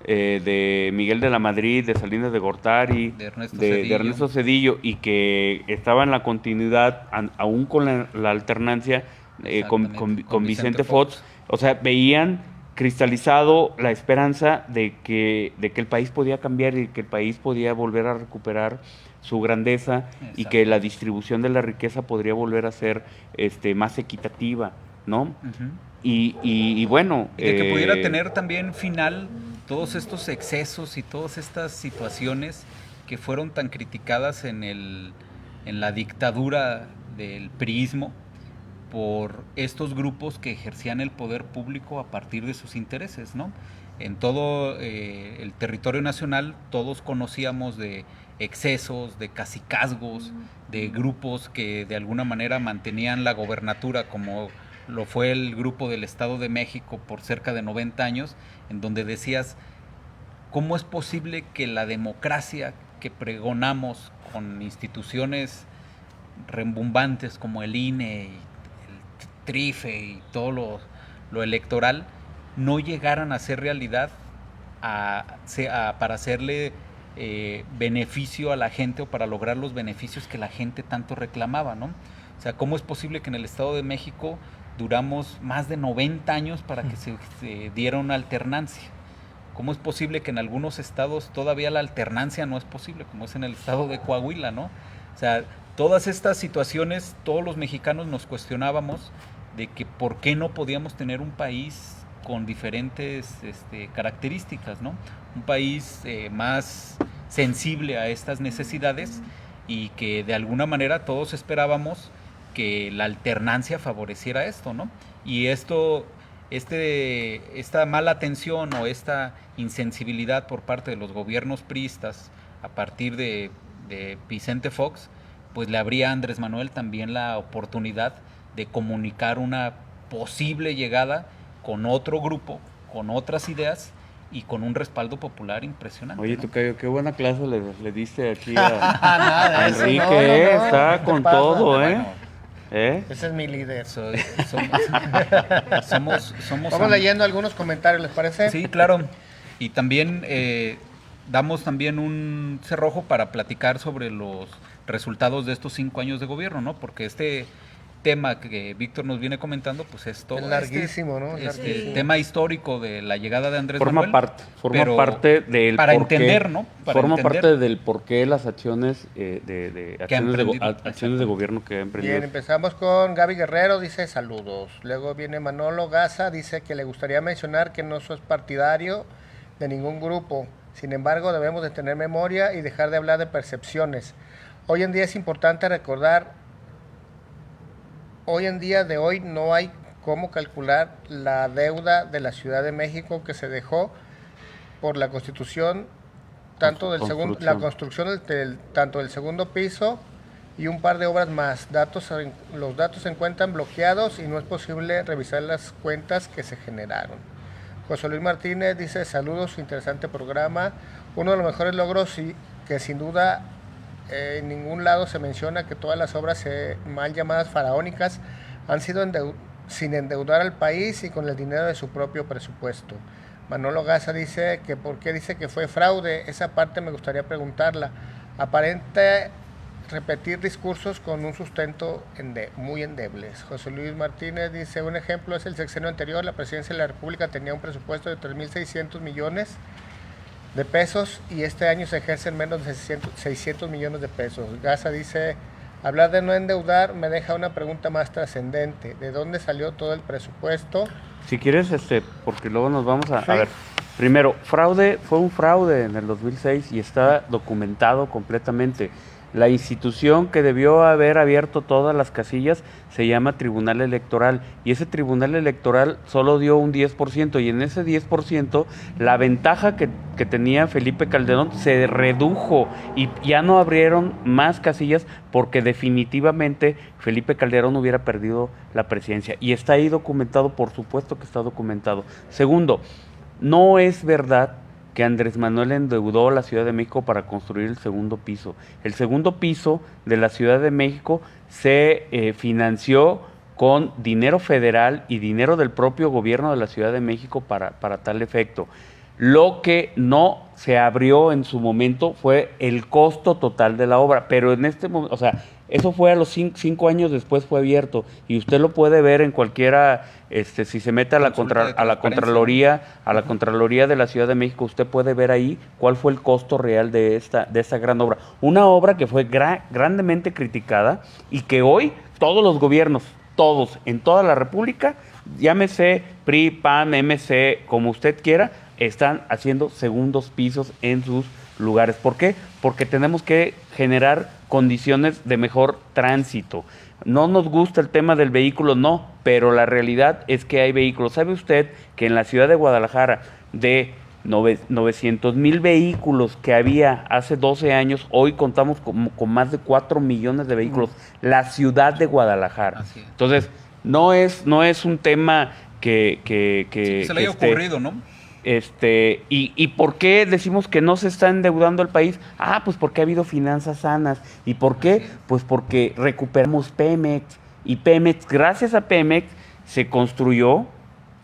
de Miguel de la Madrid, de Salinas de Gortari, De Ernesto de Zedillo. Ernesto Zedillo, y que estaba en la continuidad, aún con la alternancia Exactamente, con Vicente Fox. O sea, veían cristalizado la esperanza de que el país podía cambiar y que el país podía volver a recuperar su grandeza y que la distribución de la riqueza podría volver a ser más equitativa, ¿no? Ujú. Y bueno... Y de que pudiera tener también final todos estos excesos y todas estas situaciones que fueron tan criticadas en la dictadura del priismo por estos grupos que ejercían el poder público a partir de sus intereses, ¿no? En todo el territorio nacional todos conocíamos de excesos, de cacicazgos, de grupos que de alguna manera mantenían la gobernatura, como lo fue el grupo del Estado de México por cerca de 90 años, en donde decías, ¿cómo es posible que la democracia que pregonamos con instituciones rembombantes como el INE y el TRIFE y todo lo electoral no llegaran a ser realidad para hacerle beneficio a la gente o para lograr los beneficios que la gente tanto reclamaba, ¿no? O sea, ¿cómo es posible que en el Estado de México duramos más de 90 años para que se diera una alternancia? ¿Cómo es posible que en algunos estados todavía la alternancia no es posible, como es en el estado de Coahuila, ¿no? O sea, todas estas situaciones, todos los mexicanos nos cuestionábamos de que por qué no podíamos tener un país con diferentes características, ¿no? Un país más sensible a estas necesidades y que de alguna manera todos esperábamos que la alternancia favoreciera esto, ¿no? Y esta mala atención o esta insensibilidad por parte de los gobiernos priistas a partir de Vicente Fox, pues le abría a Andrés Manuel también la oportunidad de comunicar una posible llegada con otro grupo, con otras ideas y con un respaldo popular impresionante. Oye, ¿no? Tocayo, qué buena clase le diste aquí Nada, a eso Enrique, no, está ¿qué con pasa? todo, ¿eh? Bueno, Ese es mi líder. Somos Vamos leyendo algunos comentarios, ¿les parece? Sí, claro. Y también damos también un cerrojo para platicar sobre los resultados de estos 5 años de gobierno, ¿no? Porque este tema que Víctor nos viene comentando, pues es todo Es larguísimo, ¿no? Es este larguísimo. tema histórico de la llegada de Andrés Forma Manuel. parte del para por qué, entender, ¿no? Para forma entender. parte del por qué las acciones Que ha emprendido. acciones de gobierno que ha emprendido. Bien, empezamos con Gaby Guerrero, dice saludos. Luego viene Manolo Gaza, dice que le gustaría mencionar que no sos partidario de ningún grupo. Sin embargo, debemos de tener memoria y dejar de hablar de percepciones. Hoy en día es importante recordar, hoy en día de hoy no hay cómo calcular la deuda de la Ciudad de México que se dejó por la Constitución, tanto del segundo, la construcción tanto del segundo piso y un par de obras más. Los datos se encuentran bloqueados y no es posible revisar las cuentas que se generaron. José Luis Martínez dice saludos, interesante programa. Uno de los mejores logros y que sin duda en ningún lado se menciona que todas las obras mal llamadas faraónicas han sido sin endeudar al país y con el dinero de su propio presupuesto. Manolo Gaza dice que por qué dice que fue fraude. Esa parte me gustaría preguntarla. Aparente repetir discursos con un sustento muy endebles. José Luis Martínez dice, un ejemplo es el sexenio anterior, la presidencia de la República tenía un presupuesto de 3.600 millones de pesos y este año se ejercen menos de 600 millones de pesos. Gaza dice, hablar de no endeudar me deja una pregunta más trascendente. ¿De dónde salió todo el presupuesto? Si quieres, porque luego nos vamos a ver. Primero, fue un fraude en el 2006 y está documentado completamente. La institución que debió haber abierto todas las casillas se llama Tribunal Electoral y ese Tribunal Electoral solo dio un 10% y en ese 10% la ventaja que tenía Felipe Calderón se redujo y ya no abrieron más casillas porque definitivamente Felipe Calderón hubiera perdido la presidencia y está ahí documentado, por supuesto que está documentado. Segundo, no es verdad que Andrés Manuel endeudó a la Ciudad de México para construir el segundo piso. El segundo piso de la Ciudad de México se financió con dinero federal y dinero del propio gobierno de la Ciudad de México para tal efecto. Lo que no se abrió en su momento fue el costo total de la obra, pero en este momento, o sea, eso fue a los 5 años después fue abierto y usted lo puede ver en cualquiera, si se mete a la Contraloría de la Ciudad de México, usted puede ver ahí cuál fue el costo real de esta gran obra. Una obra que fue grandemente criticada y que hoy todos los gobiernos, todos, en toda la República, llámese PRI, PAN, MC, como usted quiera, están haciendo segundos pisos en sus lugares. ¿Por qué? Porque tenemos que generar condiciones de mejor tránsito. No nos gusta el tema del vehículo, no, pero la realidad es que hay vehículos. ¿Sabe usted que en la ciudad de Guadalajara, de 900,000 vehículos que había hace 12 años, hoy contamos con más de 4 millones de vehículos? La ciudad de Guadalajara. Entonces, no es un tema que se le haya ocurrido, ¿no? ¿Y por qué decimos que no se está endeudando el país? Pues porque ha habido finanzas sanas. ¿Y por qué? Pues porque recuperamos Pemex. Y Pemex, gracias a Pemex, se construyó,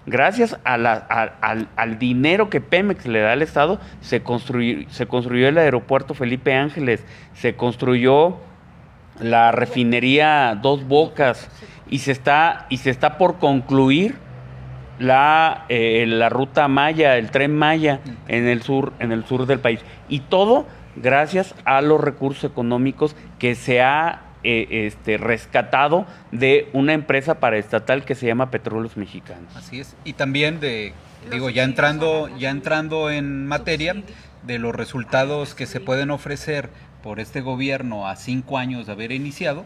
gracias al dinero que Pemex le da al Estado, se construyó el aeropuerto Felipe Ángeles, se construyó la refinería Dos Bocas y se está por concluir la ruta Maya, el tren Maya en el sur del país. Y todo gracias a los recursos económicos que se ha rescatado de una empresa paraestatal que se llama Petróleos Mexicanos. Así es. Y también ya entrando en materia de los resultados que se pueden ofrecer por este gobierno a 5 años de haber iniciado,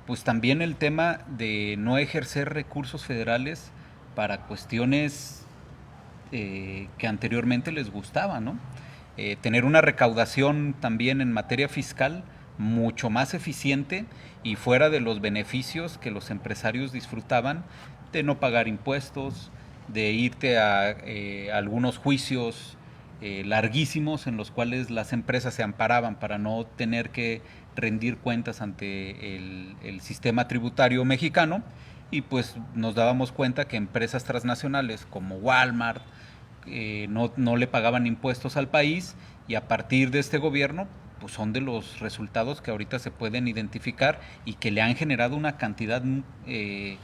pues también el tema de no ejercer recursos federales para cuestiones que anteriormente les gustaban, ¿no? Tener una recaudación también en materia fiscal mucho más eficiente y fuera de los beneficios que los empresarios disfrutaban de no pagar impuestos, de irte a algunos juicios larguísimos en los cuales las empresas se amparaban para no tener que rendir cuentas ante el sistema tributario mexicano. Y pues nos dábamos cuenta que empresas transnacionales como Walmart no le pagaban impuestos al país, y a partir de este gobierno pues son de los resultados que ahorita se pueden identificar y que le han generado una cantidad de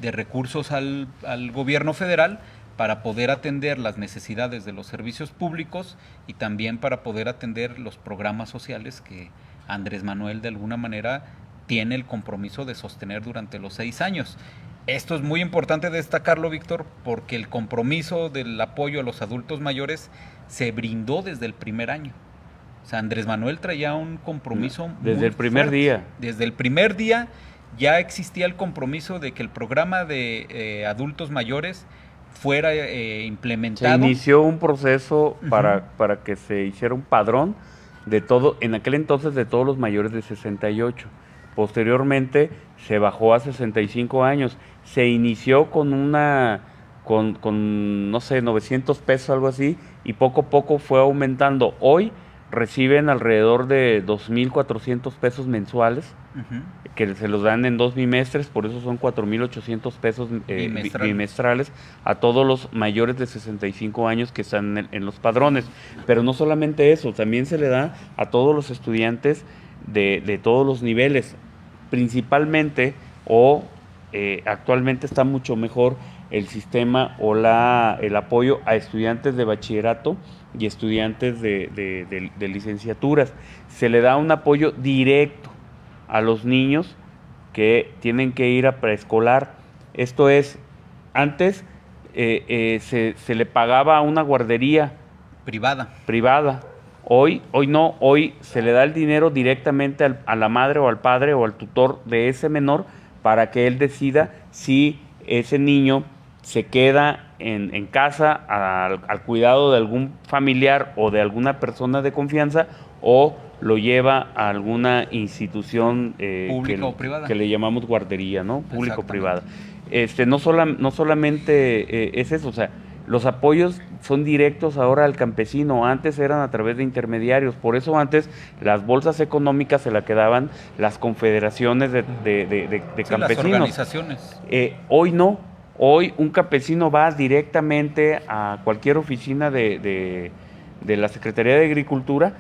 recursos al gobierno federal para poder atender las necesidades de los servicios públicos y también para poder atender los programas sociales que Andrés Manuel de alguna manera tiene el compromiso de sostener durante los 6 años. Esto es muy importante destacarlo, Víctor, porque el compromiso del apoyo a los adultos mayores se brindó desde el primer año. O sea, Andrés Manuel traía un compromiso desde el primer fuerte. día. Desde el primer día ya existía el compromiso de que el programa de adultos mayores fuera implementado. Se inició un proceso para que se hiciera un padrón de todo, en aquel entonces de todos los mayores de 68. Posteriormente se bajó a 65 años. Se inició con no sé, 900 pesos, algo así, y poco a poco fue aumentando. Hoy reciben alrededor de 2,400 pesos mensuales, que se los dan en 2 bimestres, por eso son 4,800 pesos bimestrales a todos los mayores de 65 años que están en los padrones. Pero no solamente eso, también se le da a todos los estudiantes de todos los niveles, principalmente actualmente está mucho mejor el sistema o el apoyo a estudiantes de bachillerato y estudiantes de licenciaturas. Se le da un apoyo directo a los niños que tienen que ir a preescolar. Esto es, antes se le pagaba a una guardería privada. Hoy no, hoy se le da el dinero directamente a la madre o al padre o al tutor de ese menor para que él decida si ese niño se queda en casa al cuidado de algún familiar o de alguna persona de confianza, o lo lleva a alguna institución pública o privada, que le llamamos guardería, ¿no? Público-privada. No solamente es eso, o sea, los apoyos son directos ahora al campesino. Antes eran a través de intermediarios. Por eso antes las bolsas económicas se la quedaban las confederaciones de campesinos. Las organizaciones. Hoy no. Hoy un campesino va directamente a cualquier oficina de la Secretaría de Agricultura,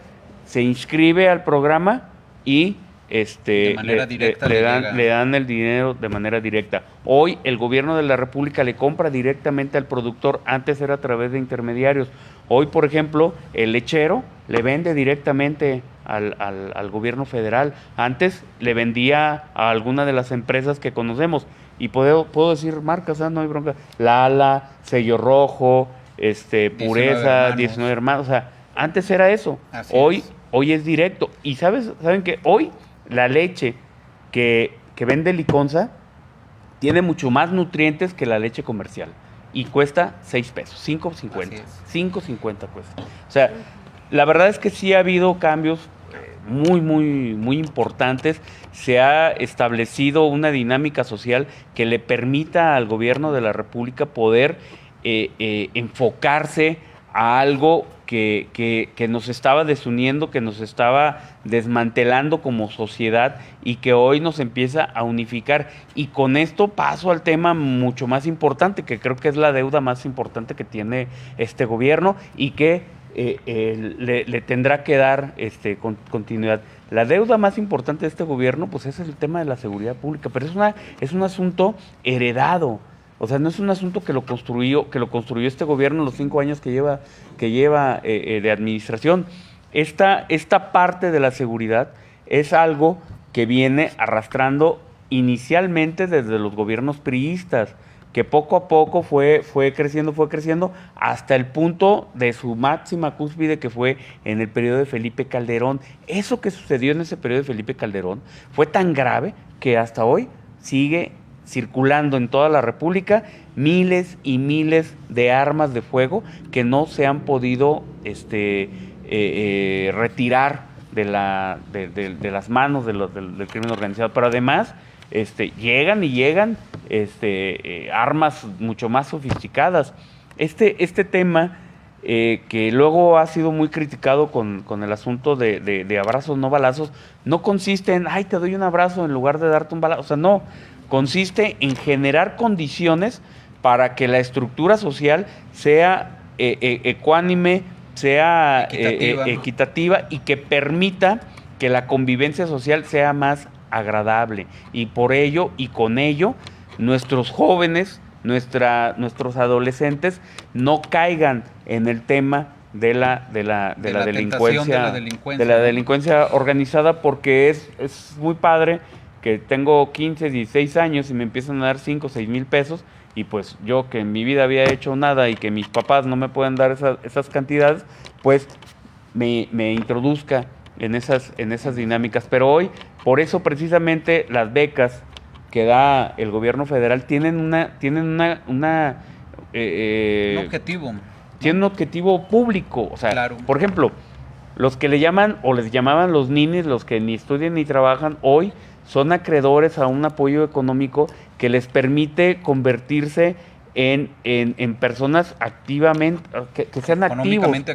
se inscribe al programa y De manera directa le dan el dinero de manera directa. Hoy el gobierno de la República le compra directamente al productor, antes era a través de intermediarios. Hoy, por ejemplo, el lechero le vende directamente al gobierno federal. Antes le vendía a alguna de las empresas que conocemos. Y puedo decir marcas, no hay bronca. Lala, Sello Rojo, Pureza, 19 Hermanos. O sea, antes era eso. Así hoy es. es directo. Y ¿saben qué? Hoy la leche que vende Liconza tiene mucho más nutrientes que la leche comercial. Y cuesta 6 pesos, 5.50. Así es. 5.50 cuesta. O sea, la verdad es que sí ha habido cambios muy, muy, muy importantes. Se ha establecido una dinámica social que le permita al gobierno de la República poder enfocarse a algo que nos estaba desuniendo, que nos estaba desmantelando como sociedad y que hoy nos empieza a unificar. Y con esto paso al tema mucho más importante, que creo que es la deuda más importante que tiene este gobierno y que le tendrá que dar continuidad. La deuda más importante de este gobierno pues es el tema de la seguridad pública, pero es un asunto heredado. O sea, no es un asunto que lo construyó este gobierno en los 5 años que lleva de administración. Esta parte de la seguridad es algo que viene arrastrando inicialmente desde los gobiernos priistas, que poco a poco fue creciendo hasta el punto de su máxima cúspide, que fue en el periodo de Felipe Calderón. Eso que sucedió en ese periodo de Felipe Calderón fue tan grave que hasta hoy sigue circulando en toda la República miles y miles de armas de fuego que no se han podido retirar de las manos del crimen organizado. Pero además llegan armas mucho más sofisticadas. Este tema que luego ha sido muy criticado con el asunto de abrazos no balazos, no consiste en, te doy un abrazo en lugar de darte un balazo. O sea, no, consiste en generar condiciones para que la estructura social sea ecuánime, sea equitativa y que permita que la convivencia social sea más agradable. Y por ello y con ello, nuestros jóvenes, nuestros adolescentes no caigan en el tema de la delincuencia organizada, porque es muy padre que tengo 15, 16 años y me empiezan a dar 5, 6 mil pesos, y pues yo que en mi vida había hecho nada y que mis papás no me pueden dar esas cantidades, pues me introduzca en esas dinámicas. Pero hoy, por eso precisamente las becas que da el gobierno federal tienen un objetivo. Tienen un objetivo público. O sea, claro. Por ejemplo, los que le llaman o les llamaban los ninis, los que ni estudian ni trabajan, hoy son acreedores a un apoyo económico que les permite convertirse en personas activamente, que sean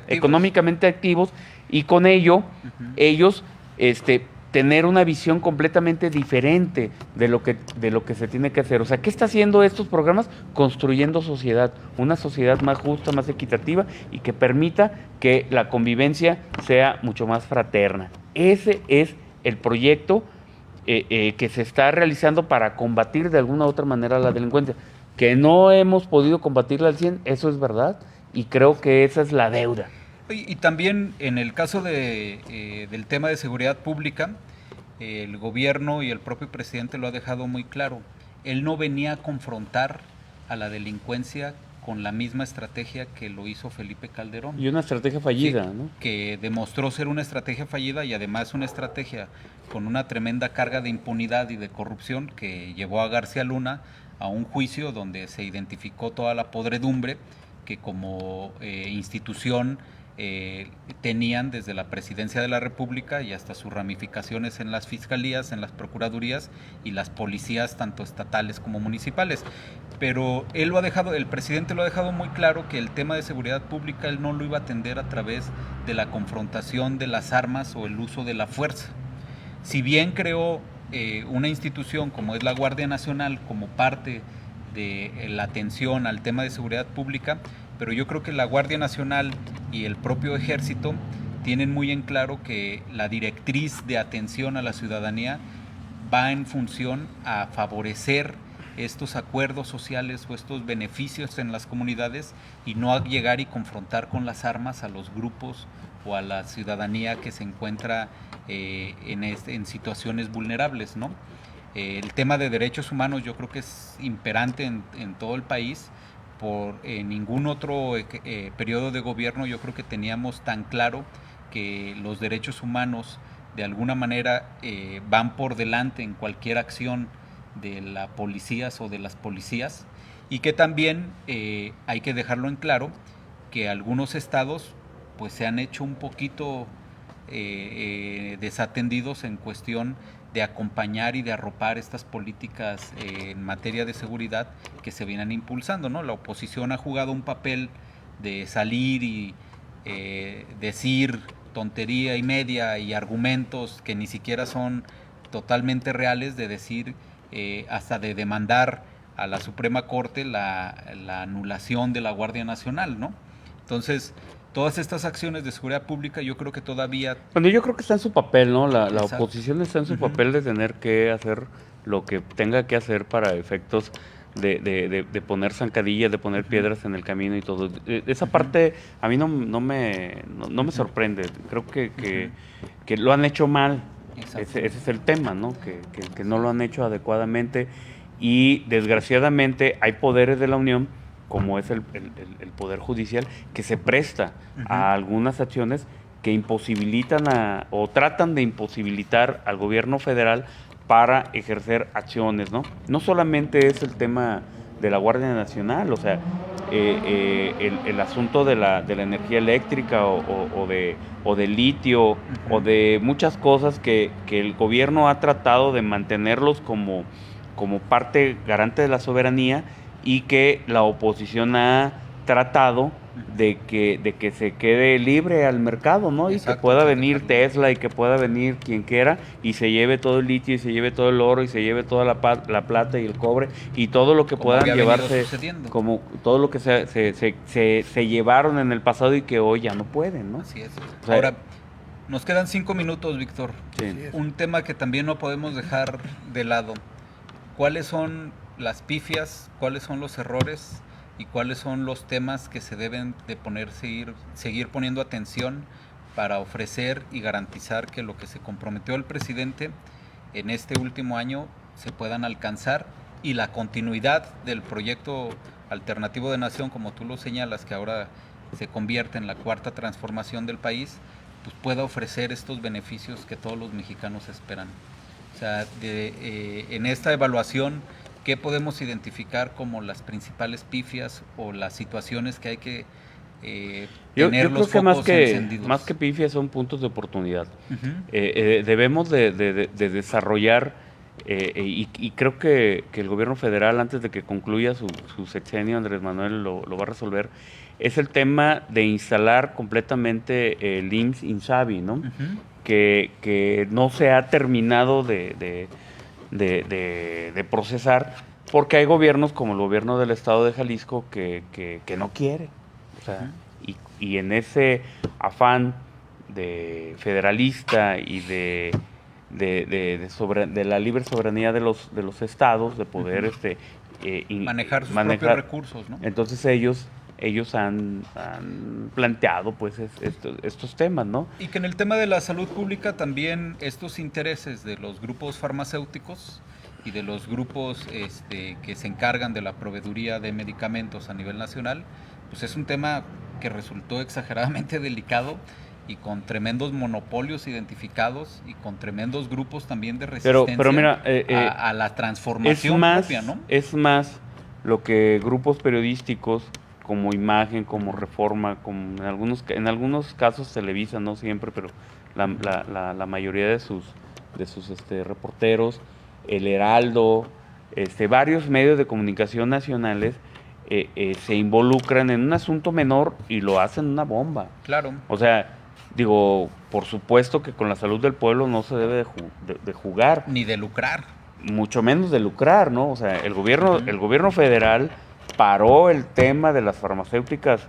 económicamente activos, y con ello ellos tener una visión completamente diferente de lo que se tiene que hacer. O sea, ¿qué está haciendo estos programas? Construyendo sociedad, una sociedad más justa, más equitativa y que permita que la convivencia sea mucho más fraterna. Ese es el proyecto que se está realizando para combatir de alguna u otra manera la delincuencia. Que no hemos podido combatirla al 100, eso es verdad, y creo que esa es la deuda. Y también en el caso del tema de seguridad pública, el gobierno y el propio presidente lo ha dejado muy claro. Él no venía a confrontar a la delincuencia con la misma estrategia que lo hizo Felipe Calderón. Y una estrategia fallida, sí, ¿no? Que demostró ser una estrategia fallida y además una estrategia con una tremenda carga de impunidad y de corrupción que llevó a García Luna a un juicio donde se identificó toda la podredumbre que como institución tenían desde la Presidencia de la República y hasta sus ramificaciones en las fiscalías, en las procuradurías y las policías tanto estatales como municipales. Pero el presidente lo ha dejado muy claro que el tema de seguridad pública él no lo iba a atender a través de la confrontación de las armas o el uso de la fuerza. Si bien creó una institución como es la Guardia Nacional como parte de la atención al tema de seguridad pública, pero yo creo que la Guardia Nacional y el propio Ejército tienen muy en claro que la directriz de atención a la ciudadanía va en función a favorecer estos acuerdos sociales o estos beneficios en las comunidades y no a llegar y confrontar con las armas a los grupos o a la ciudadanía que se encuentra en situaciones vulnerables, ¿no? El tema de derechos humanos yo creo que es imperante en todo el país. Por ningún otro periodo de gobierno yo creo que teníamos tan claro que los derechos humanos de alguna manera van por delante en cualquier acción de las policías o de las policías, y que también hay que dejarlo en claro que algunos estados pues se han hecho un poquito desatendidos en cuestión de acompañar y de arropar estas políticas en materia de seguridad que se vienen impulsando, ¿no? La oposición ha jugado un papel de salir y decir tontería y media y argumentos que ni siquiera son totalmente reales, de decir hasta de demandar a la Suprema Corte la anulación de la Guardia Nacional, ¿no? Entonces, todas estas acciones de seguridad pública yo creo que todavía... Bueno, yo creo que está en su papel, ¿no? La Exacto. oposición está en su papel de tener que hacer lo que tenga que hacer para efectos de poner zancadillas, de poner piedras en el camino y todo. Esa parte a mí no me sorprende. Creo que lo han hecho mal. Ese es el tema, ¿no? Que no lo han hecho adecuadamente, y desgraciadamente hay poderes de la Unión, como es el Poder Judicial, que se presta a algunas acciones que imposibilitan o tratan de imposibilitar al gobierno federal para ejercer acciones, ¿no? No solamente es el tema de la Guardia Nacional, o sea, el asunto de la energía eléctrica o del litio, o de muchas cosas que el gobierno ha tratado de mantenerlos como parte garante de la soberanía, y que la oposición ha tratado de que se quede libre al mercado, ¿no? Exacto, y que pueda venir Tesla, y que pueda venir quien quiera y se lleve todo el litio, y se lleve todo el oro, y se lleve toda la plata y el cobre, y todo lo que puedan llevarse, como todo lo que se llevaron en el pasado y que hoy ya no pueden, ¿no? Así es. O sea, ahora, nos quedan 5 minutos, Víctor. Sí. Un tema que también no podemos dejar de lado. ¿Cuáles son las pifias, cuáles son los errores y cuáles son los temas que se deben de seguir poniendo atención para ofrecer y garantizar que lo que se comprometió el presidente en este último año se puedan alcanzar, y la continuidad del proyecto alternativo de nación, como tú lo señalas, que ahora se convierte en la cuarta transformación del país, pues pueda ofrecer estos beneficios que todos los mexicanos esperan? O sea, en esta evaluación, ¿qué podemos identificar como las principales pifias o las situaciones que hay que tener los focos encendidos? Más que pifias son puntos de oportunidad. Debemos de desarrollar, y creo que el gobierno federal, antes de que concluya su sexenio, Andrés Manuel lo va a resolver, es el tema de instalar completamente el IMSS-INSABI, ¿no? Que no se ha terminado de procesar, porque hay gobiernos como el gobierno del estado de Jalisco que no quiere, o sea, y en ese afán de federalista y de la libre soberanía de los estados, de poder manejar sus propios recursos, ¿no? Entonces ellos han planteado pues estos temas, ¿no? Y que en el tema de la salud pública también estos intereses de los grupos farmacéuticos y de los grupos que se encargan de la proveeduría de medicamentos a nivel nacional, pues es un tema que resultó exageradamente delicado, y con tremendos monopolios identificados y con tremendos grupos también de resistencia pero mira, a la transformación propia, ¿no? Es más lo que grupos periodísticos como Imagen, como Reforma, como en algunos casos Televisa, no siempre, pero la mayoría de sus reporteros, El Heraldo, varios medios de comunicación nacionales se involucran en un asunto menor y lo hacen una bomba. Claro. O sea, digo, por supuesto que con la salud del pueblo no se debe de jugar. Ni de lucrar. mucho menos de lucrar, ¿no? O sea, el gobierno federal paró el tema de las farmacéuticas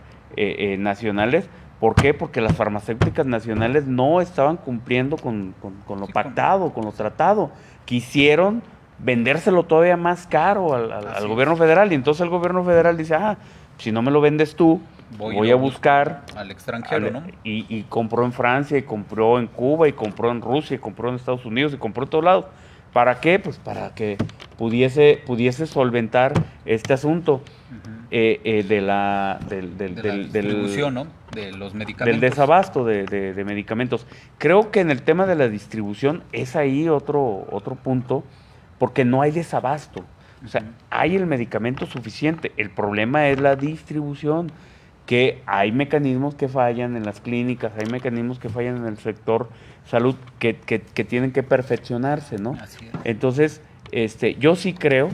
nacionales. ¿Por qué? Porque las farmacéuticas nacionales no estaban cumpliendo con lo pactado, con lo tratado. Quisieron vendérselo todavía más caro al gobierno federal, y entonces el gobierno federal dice, si no me lo vendes tú, voy a buscar al extranjero, ¿no? Y compró en Francia, y compró en Cuba, y compró en Rusia, y compró en Estados Unidos, y compró en todos lados. ¿Para qué? Pues para que pudiese solventar este asunto de la distribución, ¿no? De los medicamentos. Del desabasto de medicamentos. Creo que en el tema de la distribución es ahí otro punto, porque no hay desabasto. O sea, hay el medicamento suficiente. El problema es la distribución, que hay mecanismos que fallan en las clínicas, hay mecanismos que fallan en el sector salud que tienen que perfeccionarse, ¿no? Así es. Entonces, yo sí creo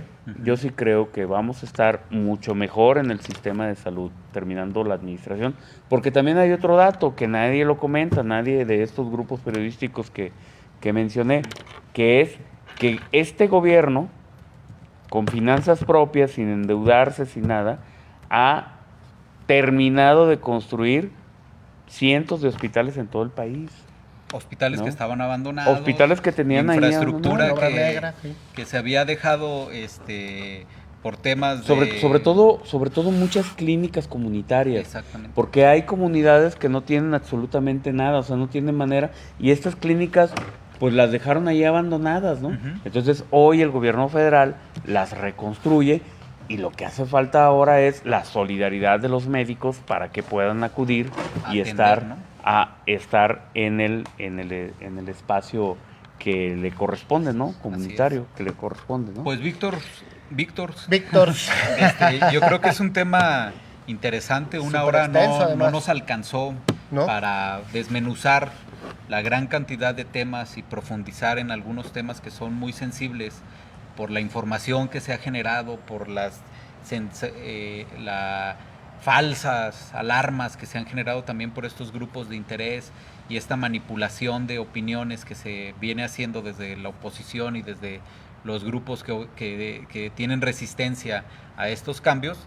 que vamos a estar mucho mejor en el sistema de salud terminando la administración, porque también hay otro dato que nadie lo comenta, nadie de estos grupos periodísticos que mencioné, que es que este gobierno, con finanzas propias, sin endeudarse, sin nada, ha terminado de construir cientos de hospitales en todo el país. Hospitales, ¿no?, que estaban abandonados. Hospitales que tenían infraestructura negra, que se había dejado por temas sobre todo muchas clínicas comunitarias. Exactamente. Porque hay comunidades que no tienen absolutamente nada, o sea, no tienen manera, y estas clínicas pues las dejaron ahí abandonadas, ¿no? Entonces hoy el gobierno federal las reconstruye, y lo que hace falta ahora es la solidaridad de los médicos para que puedan acudir y atender, ¿no?, estar en el espacio que le corresponde, ¿no? Comunitario, que le corresponde, ¿no? Pues Víctor, Víctor. yo creo que es un tema interesante. Una hora no nos alcanzó, ¿no?, para desmenuzar la gran cantidad de temas y profundizar en algunos temas que son muy sensibles por la información que se ha generado, por las falsas alarmas que se han generado también por estos grupos de interés y esta manipulación de opiniones que se viene haciendo desde la oposición y desde los grupos que tienen resistencia a estos cambios.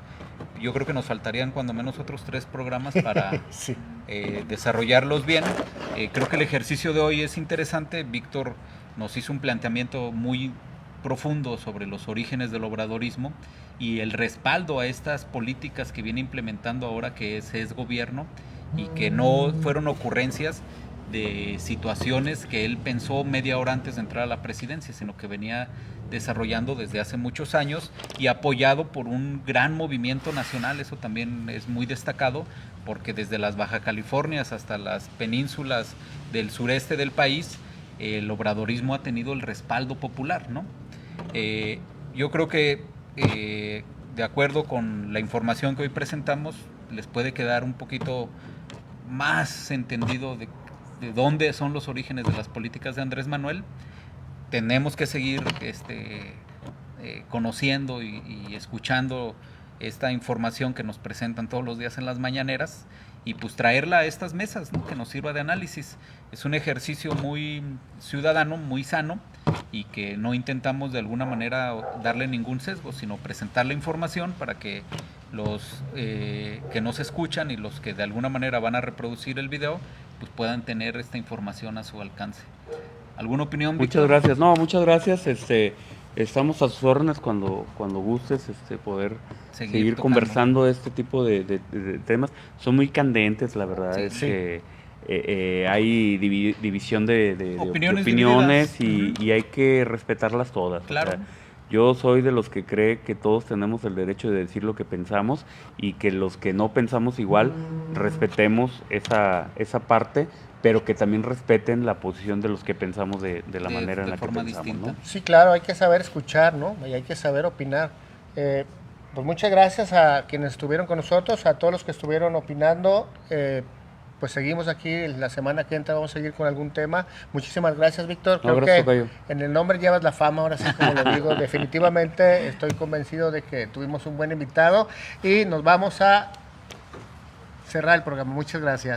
Yo creo que nos faltarían cuando menos otros 3 programas para sí, desarrollarlos bien. Creo que el ejercicio de hoy es interesante. Víctor nos hizo un planteamiento muy profundo sobre los orígenes del obradorismo y el respaldo a estas políticas que viene implementando ahora, que es gobierno, y que no fueron ocurrencias de situaciones que él pensó media hora antes de entrar a la presidencia, sino que venía desarrollando desde hace muchos años y apoyado por un gran movimiento nacional. Eso también es muy destacado, porque desde las Baja Californias hasta las penínsulas del sureste del país, el obradorismo ha tenido el respaldo popular, ¿no? Yo creo que de acuerdo con la información que hoy presentamos, les puede quedar un poquito más entendido de dónde son los orígenes de las políticas de Andrés Manuel. Tenemos que seguir conociendo y escuchando esta información que nos presentan todos los días en las mañaneras, y pues traerla a estas mesas, ¿no?, que nos sirva de análisis. Es un ejercicio muy ciudadano, muy sano, y que no intentamos de alguna manera darle ningún sesgo, sino presentar la información para que los que nos escuchan y los que de alguna manera van a reproducir el video pues puedan tener esta información a su alcance. ¿Alguna opinión, Víctor? Muchas gracias. No, muchas gracias. Estamos a sus órdenes cuando gustes poder seguir conversando de este tipo de temas. Son muy candentes, la verdad. Que hay división de opiniones y hay que respetarlas todas. Claro. O sea, yo soy de los que cree que todos tenemos el derecho de decir lo que pensamos, y que los que no pensamos igual respetemos esa parte, pero que también respeten la posición de los que pensamos de la manera en la que pensamos, distinta, ¿no? Sí, claro, hay que saber escuchar, ¿no? Y hay que saber opinar. Pues muchas gracias a quienes estuvieron con nosotros, a todos los que estuvieron opinando. Pues seguimos aquí, la semana que entra vamos a seguir con algún tema. Muchísimas gracias, Víctor. Creo que en el nombre llevas la fama, ahora sí, como lo digo. Definitivamente estoy convencido de que tuvimos un buen invitado, y nos vamos a cerrar el programa. Muchas gracias.